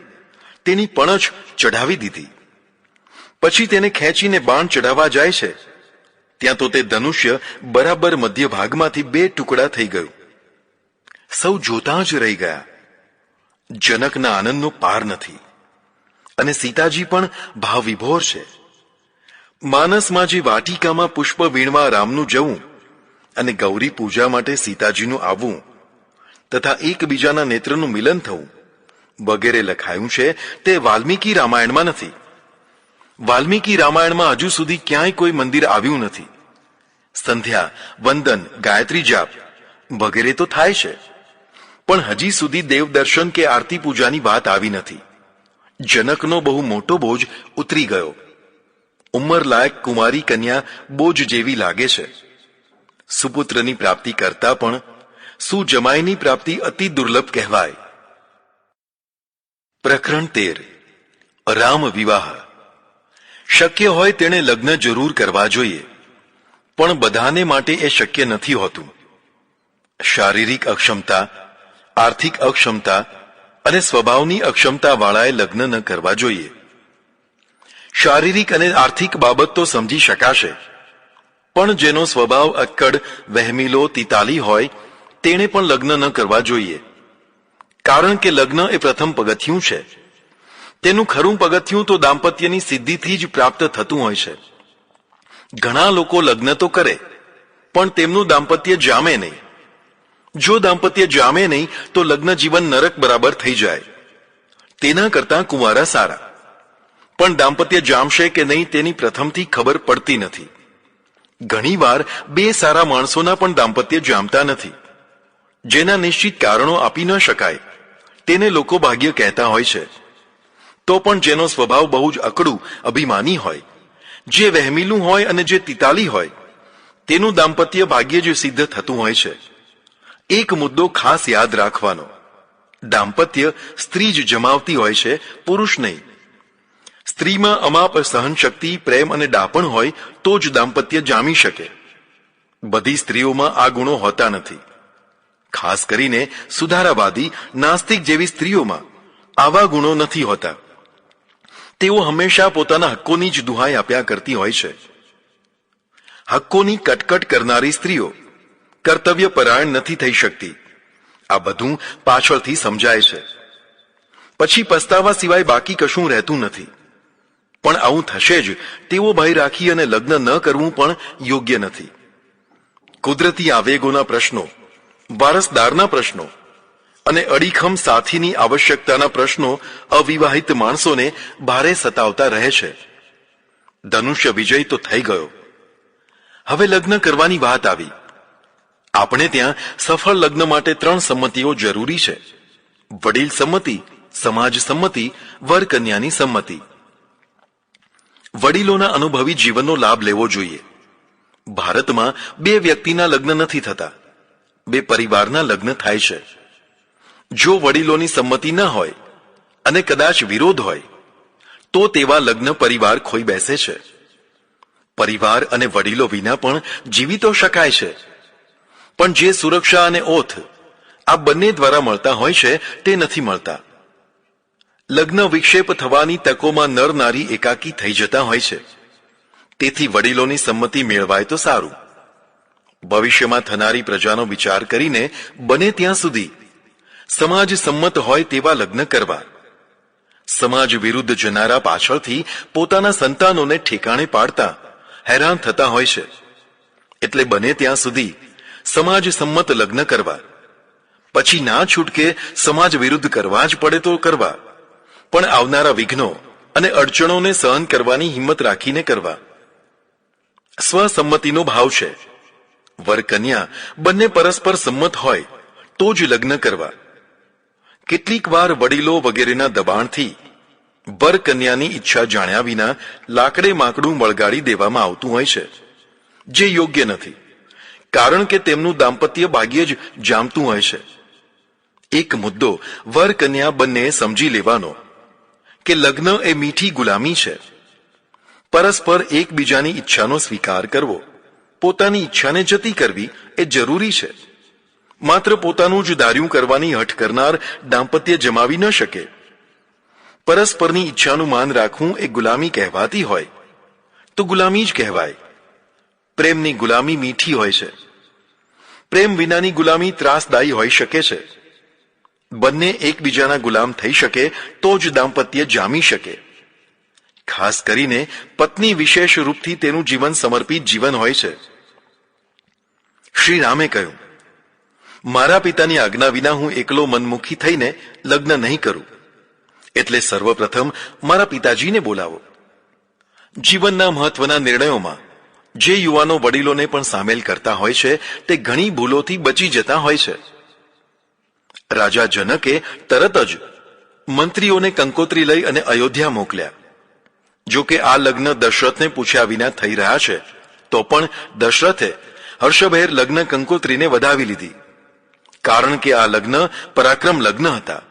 તેની પણછ ચઢાવી દીધી. પછી તેને ખેંચીને બાણ ચઢાવવા જાય છે ત્યાં તો તે ધનુષ્ય બરાબર મધ્ય ભાગમાંથી 2 ટુકડા થઈ ગયું. સૌ જોતા જ રહી ગયા. જનકના આનંદનો પાર નથી. અને સીતાજી પણ ભાવવિભોર છે. માનસમાં જે વાટિકામાં પુષ્પ વીણવા રામનું જવું અને ગૌરી પૂજા માટે સીતાજીનું આવવું તથા એકબીજાના નેત્રનું મિલન થવું વગેરે લખાયું છે તે વાલ્મીકી રામાયણમાં નથી. વાલ્મીકી રામાયણમાં હજુ સુધી ક્યાંય કોઈ મંદિર આવ્યું નથી. સંધ્યા, વંદન, ગાયત્રી જાપ વગેરે તો થાય છે, પણ હજી સુધી દેવદર્શન કે આરતી પૂજાની વાત આવી નથી. જનકનો બહુ મોટો બોજ ઉતરી ગયો. ઉંમરલાયક કુમારી કન્યા બોજ જેવી લાગે છે. સુપુત્રની પ્રાપ્તિ કરતા પણ સુજમાઈની પ્રાપ્તિ અતિ દુર્લભ કહેવાય. પ્રકરણ 13. રામ વિવાહ. શક્ય હોય તેણે લગ્ન જરૂર કરવા જોઈએ, પણ બધાને માટે એ શક્ય નથી હોતું. શારીરિક અક્ષમતા, આર્થિક અક્ષમતા અને સ્વભાવની અક્ષમતા વાળાએ લગ્ન ન કરવા જોઈએ. શારીરિક અને આર્થિક બાબત તો સમજી શકાશે, પણ જેનો સ્વભાવ અક્કડ, વહેમીલો, તિતાલી હોય તેણે પણ લગ્ન ન કરવા જોઈએ. કારણ કે લગ્ન એ પ્રથમ પગથિયું છે. તેનું ખરું પગથિયું તો દાંપત્યની સિદ્ધિથી જ પ્રાપ્ત થતું હોય છે. ઘણા લોકો લગ્ન તો કરે, પણ તેમનું દાંપત્ય જામે નહીં. જો દાંપત્ય જામે નહીં તો લગ્ન જીવન નરક બરાબર થઈ જાય. તેના કરતાં કુંવારા સારા. પણ દાંપત્ય જામશે કે નહીં તેની પ્રથમથી ખબર પડતી નથી. ઘણીવાર બે સારા માણસોના પણ દાંપત્ય જામતા નથી. જેના નિશ્ચિત કારણો આપી ન શકાય તેને લોકો ભાગ્ય કહેતા હોય છે. તો પણ જેનો સ્વભાવ બહુ જ અકડું, અભિમાની હોય, જે વહેમીલું હોય અને જે તિતાલી હોય તેનું દાંપત્ય ભાગ્યે જ સિદ્ધ થતું હોય છે. એક મુદ્દો ખાસ યાદ રાખવાનો: દાંપત્ય સ્ત્રી જ જમાવતી હોય છે, પુરુષ નહીં. સ્ત્રીમાં અમાપ સહનશક્તિ, પ્રેમ અને ડાપણ હોય તો જ દાંપત્ય જામી શકે. બધી સ્ત્રીઓમાં આ ગુણો હોતા નથી. ખાસ કરીને સુધારાવાદી, નાસ્તિક જેવી સ્ત્રીઓમાં આવા ગુણો નથી હોતા. તેઓ હંમેશા પોતાના હક્કોની જ દુહાઈ આપ્યા કરતી હોય છે. હક્કોની કટકટ કરનારી સ્ત્રીઓ કર્તવ્ય પરાયણ નથી થઈ શકતી. આ બધું પાછળથી સમજાય છે. પછી પસ્તાવા સિવાય બાકી કશું રહેતું નથી. પણ આવું થશે જ તેવો ભય રાખી અને લગ્ન ન કરવું પણ યોગ્ય નથી. કુદરતી આવેગોના પ્રશ્નો, વારસદારના પ્રશ્નો અને અડીખમ સાથીની આવશ્યકતાના પ્રશ્નો અવિવાહિત માણસોને ભારે સતાવતા રહે છે. ધનુષ્ય વિજય તો થઈ ગયો. હવે લગ્ન કરવાની વાત આવી. આપણે ત્યાં સફળ લગ્ન માટે 3 સંમતિઓ જરૂરી છે: વડીલ સંમતિ, સમાજ સંમતિ, વર કન્યાની સંમતિ. વડીલોના અનુભવી જીવનનો લાભ લેવો જોઈએ. ભારતમાં 2 વ્યક્તિના લગ્ન નથી થતા, 2 પરિવારના લગ્ન થાય છે. જો વડીલોની સંમતિ ન હોય અને કદાચ વિરોધ હોય તો તેવા લગ્ન પરિવાર ખોઈ બેસે છે. પરિવાર અને વડીલો વિના પણ જીવી તો શકાય છે, પણ જે સુરક્ષા અને ઓથ આ બંને દ્વારા મળતા હોય છે તે નથી મળતા. લગ્ન વિક્ષેપ થવાની તકોમાં નર નારી એકાકી થઈ જતા હોય છે. તેથી વડીલોની સંમતિ મેળવાય તો સારું. ભવિષ્યમાં થનારી પ્રજાનો વિચાર કરીને બને ત્યાં સુધી સમાજ સંમત હોય તેવા લગ્ન કરવા. સમાજ વિરુદ્ધ જનારા પાછળથી પોતાના સંતાનોને ઠેકાણે પાડતા હેરાન થતા હોય છે. એટલે બને ત્યાં સુધી સમાજ સંમત લગ્ન કરવા. પછી ના છૂટકે સમાજ વિરુદ્ધ કરવા જ પડે તો કરવા, પણ આવનારા વિઘ્નો અને અડચણોને સહન કરવાની હિંમત રાખીને કરવા. સ્વસંમતિનો ભાવ છે. વર કન્યા બંને પરસ્પર સંમત હોય તો જ લગ્ન કરવા. કેટલીક વાર વડીલો વગેરેના દબાણથી વર કન્યાની ઈચ્છા જાણ્યા વિના લાકડે માકડું વળગાડી દેવામાં આવતું હોય છે, જે યોગ્ય નથી. કારણ કે તેમનું દાંપત્ય ભાગ્યે જ જામતું હોય છે. એક મુદ્દો વર કન્યા બંને સમજી લેવાનો કે લગ્ન એ મીઠી ગુલામી છે. પરસ્પર એકબીજાની ઈચ્છાનો સ્વીકાર કરવો, પોતાની ઈચ્છાને જતી કરવી એ જરૂરી છે. માત્ર પોતાનું જ ધાર્યું કરવાની હઠ કરનાર દાંપત્ય જમાવી ન શકે. પરસ્પરની ઈચ્છાનું માન રાખવું એ ગુલામી કહેવાતી હોય તો ગુલામી જ કહેવાય. પ્રેમની ગુલામી મીઠી હોય છે. પ્રેમ વિનાની ગુલામી ત્રાસદાયી હોઈ શકે છે. બંને એકબીજાના ગુલામ થઈ શકે તો જ દાંપત્ય જામી શકે. ખાસ કરીને પત્ની વિશેષ રૂપથી તેનું જીવન સમર્પિત જીવન હોય છે. શ્રી રામે કહ્યું, મારા પિતાની આજ્ઞા વિના હું એકલો મનમુખી થઈને લગ્ન નહીં કરું. એટલે સર્વપ્રથમ મારા પિતાજીને બોલાવો. જીવનના મહત્વના નિર્ણયોમાં જે યુવાનો વડીલોને પણ સામેલ કરતા હોય છે તે ઘણી ભૂલોથી બચી જતા હોય છે. રાજા જનકે તરત જ મંત્રીઓને કંકોત્રી લઈ અને અયોધ્યા મોકલ્યા. જો કે આ લગ્ન દશરથને પૂછ્યા વિના થઈ રહ્યા છે, તો પણ દશરથે હર્ષભેર લગ્ન કંકોત્રીને વધાવી લીધી. કારણ કે આ લગ્ન પરાક્રમ લગ્ન હતા,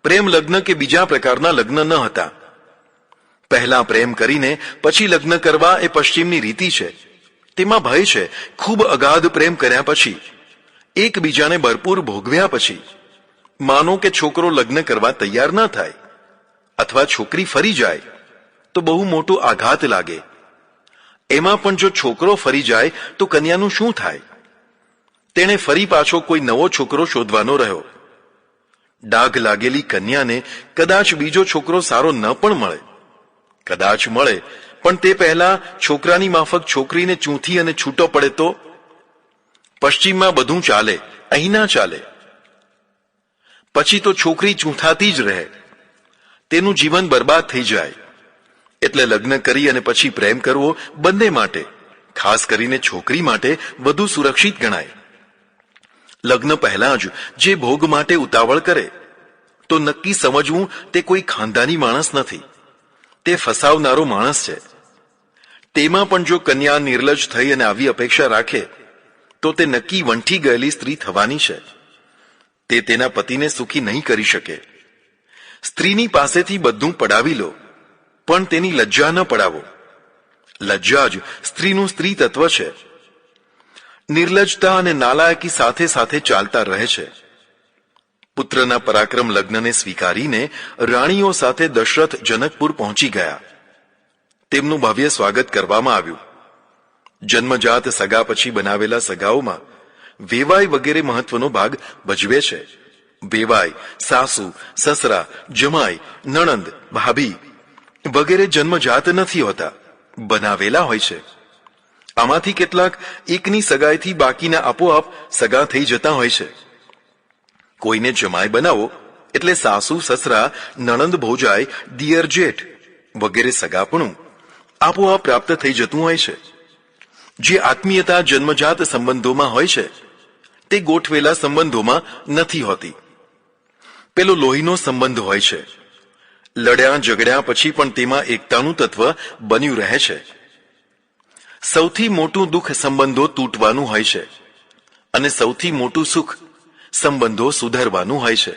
પ્રેમ લગ્ન કે બીજા પ્રકારના લગ્ન ન હતા. પહેલા પ્રેમ કરીને પછી લગ્ન કરવા એ પશ્ચિમની રીતિ છે. તેમાં ભય છે ખૂબ અગાધ પ્રેમ કર્યા પછી, એકબીજાને ભરપૂર ભોગવ્યા પછી માનો કે છોકરો લગ્ન કરવા તૈયાર ન થાય અથવા છોકરી ફરી જાય તો બહુ મોટો આઘાત લાગે. એમાં પણ જો છોકરો ફરી જાય તો કન્યાનું શું થાય? તેણે ફરી પાછો કોઈ નવો છોકરો શોધવાનો રહ્યો. ડાઘ લાગેલી કન્યાને કદાચ બીજો છોકરો સારો ન પણ મળે. કદાચ મળે પણ તે પહેલા છોકરાની માફક છોકરીને ચૂંથી અને છૂટો પડે તો? પશ્ચિમમાં બધું ચાલે, અહીં ના ચાલે. પછી તો છોકરી ચૂંથાતી જ રહે, તેનું જીવન બરબાદ થઈ જાય. એટલે લગ્ન કરી અને પછી પ્રેમ કરવો બંને માટે, ખાસ કરીને છોકરી માટે વધુ સુરક્ષિત ગણાય. લગ્ન પહેલા જ જે ભોગ માટે ઉતાવળ કરે તો નક્કી સમજવું તે કોઈ ખાનદાની માણસ નથી, તે ફસાવનારો માણસ છે. તેમાં પણ જો કન્યા નિર્લજ થઈ અને આવી અપેક્ષા રાખે તો તે નક્કી વંઠી ગયેલી સ્ત્રી થવાની છે. તે તેના પતિને સુખી નહીં કરી શકે. સ્ત્રીની પાસેથી બધું પડાવી લો, પણ તેની લજ્જા ન પડાવો. લજ્જા જ સ્ત્રીનું સ્ત્રી તત્વ છે. નિર્લજતા અને નાલાયકી સાથે સાથે ચાલતા રહે છે. પુત્રના પરાક્રમ લગ્નને સ્વીકારીને રાણીઓ સાથે દશરથ જનકપુર પહોંચી ગયા. તેમનું ભવ્ય સ્વાગત કરવામાં આવ્યું. જન્મજાત સગા પછી બનાવેલા સગાઓમાં વેવાઈ વગેરે મહત્વનો ભાગ ભજવે છે. વેવાઈ, સાસુ, સસરા, જમાઈ, નણંદ, ભાભી વગેરે જન્મજાત નથી હોતા, બનાવેલા હોય છે. આમાંથી કેટલાક એકની સગાઈથી બાકીના આપોઆપ સગા થઈ જતા હોય છે. કોઈને જમાઈ બનાવો એટલે સાસુ, સસરા, નણંદ, ભોજાઈ, દિયર, જેઠ વગેરે સગાપણું આપોઆપ પ્રાપ્ત થઈ જતું હોય છે. જે આત્મીયતા જન્મજાત સંબંધોમાં હોય છે તે ગોઠવેલા સંબંધોમાં નથી હોતી. પેલો લોહીનો સંબંધ હોય છે. લડ્યા ઝઘડ્યા પછી પણ તેમાં એકતાનું તત્વ બન્યું રહે છે. સૌથી મોટું દુઃખ સંબંધો તૂટવાનું હોય છે અને સૌથી મોટું સુખ સંબંધો સુધારવાનું હોય છે.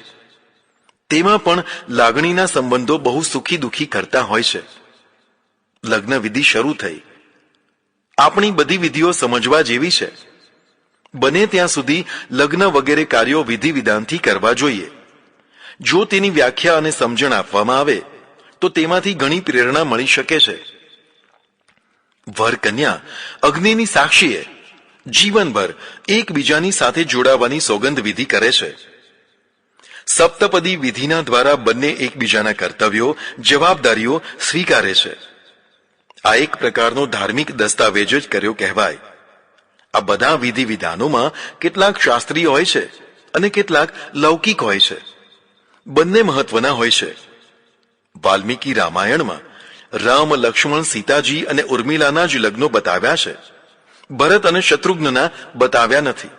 તેમાં પણ લાગણીના સંબંધો બહુ સુખી દુઃખી કરતા હોય છે. લગ્ન વિધિ શરૂ થઈ. આપણી બધી વિધિઓ સમજવા જેવી છે. બને ત્યાં સુધી લગ્ન વગેરે કાર્યો વિધિ વિધાનથી કરવા જોઈએ. જો તેની વ્યાખ્યા અને સમજણ આપવામાં આવે તો તેમાંથી ઘણી પ્રેરણા મળી શકે છે. વર કન્યા અગ્નિની સાક્ષીએ જીવનભર એકબીજાની સાથે જોડાવાની સોગંદ વિધિ કરે છે. સપ્તપદી વિધિના દ્વારા બંને એકબીજાના કર્તવ્યો, જવાબદારીઓ સ્વીકારે છે. આ એક પ્રકારનો ધાર્મિક દસ્તાવેજ જ કર્યો કહેવાય. આ બધા વિધિ વિધાનોમાં કેટલાક શાસ્ત્રીય હોય છે અને કેટલાક લૌકિક હોય છે. બંને મહત્વના હોય છે. વાલ્મીકી રામાયણમાં રામ, લક્ષ્મણ, સીતાજી અને ઉર્મિલાના જ લગ્નો બતાવ્યા છે. ભરત અને શત્રુઘ્નના બતાવ્યા નથી.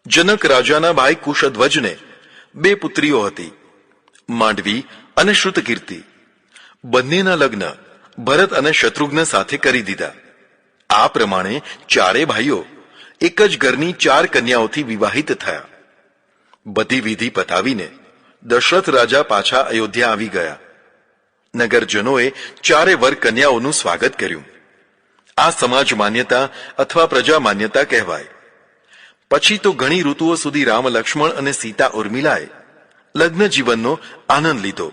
જનક રાજાના ભાઈ કુશધ્વજને 2 પુત્રીઓ હતી, માંડવી અને શ્રુતકીર્તિ. બંનેના લગ્ન ભરત અને શત્રુઘ્ન સાથે કરી દીધા. આ પ્રમાણે ચારે ભાઈઓ એક જ ઘરની 4 કન્યાઓથી વિવાહિત થયા. બધી વિધિ પતાવીને દશરથ રાજા પાછા અયોધ્યા આવી ગયા. નગરજનોએ 4 વર કન્યાઓનું સ્વાગત કર્યું. આ સમાજ માન્યતા અથવા પ્રજા માન્યતા કહેવાય. પછી તો ઘણી ઋતુઓ સુધી રામ, લક્ષ્મણ અને સીતા ઉર્મિલાએ લગ્ન જીવનનો આનંદ લીધો.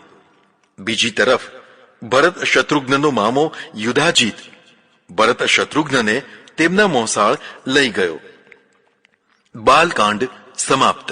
બીજી તરફ ભરત શત્રુઘ્નનો મામો યુધાજીત ભરત શત્રુઘ્નને તેમના મોસાળ લઈ ગયો. બાલકાંડ સમાપ્ત.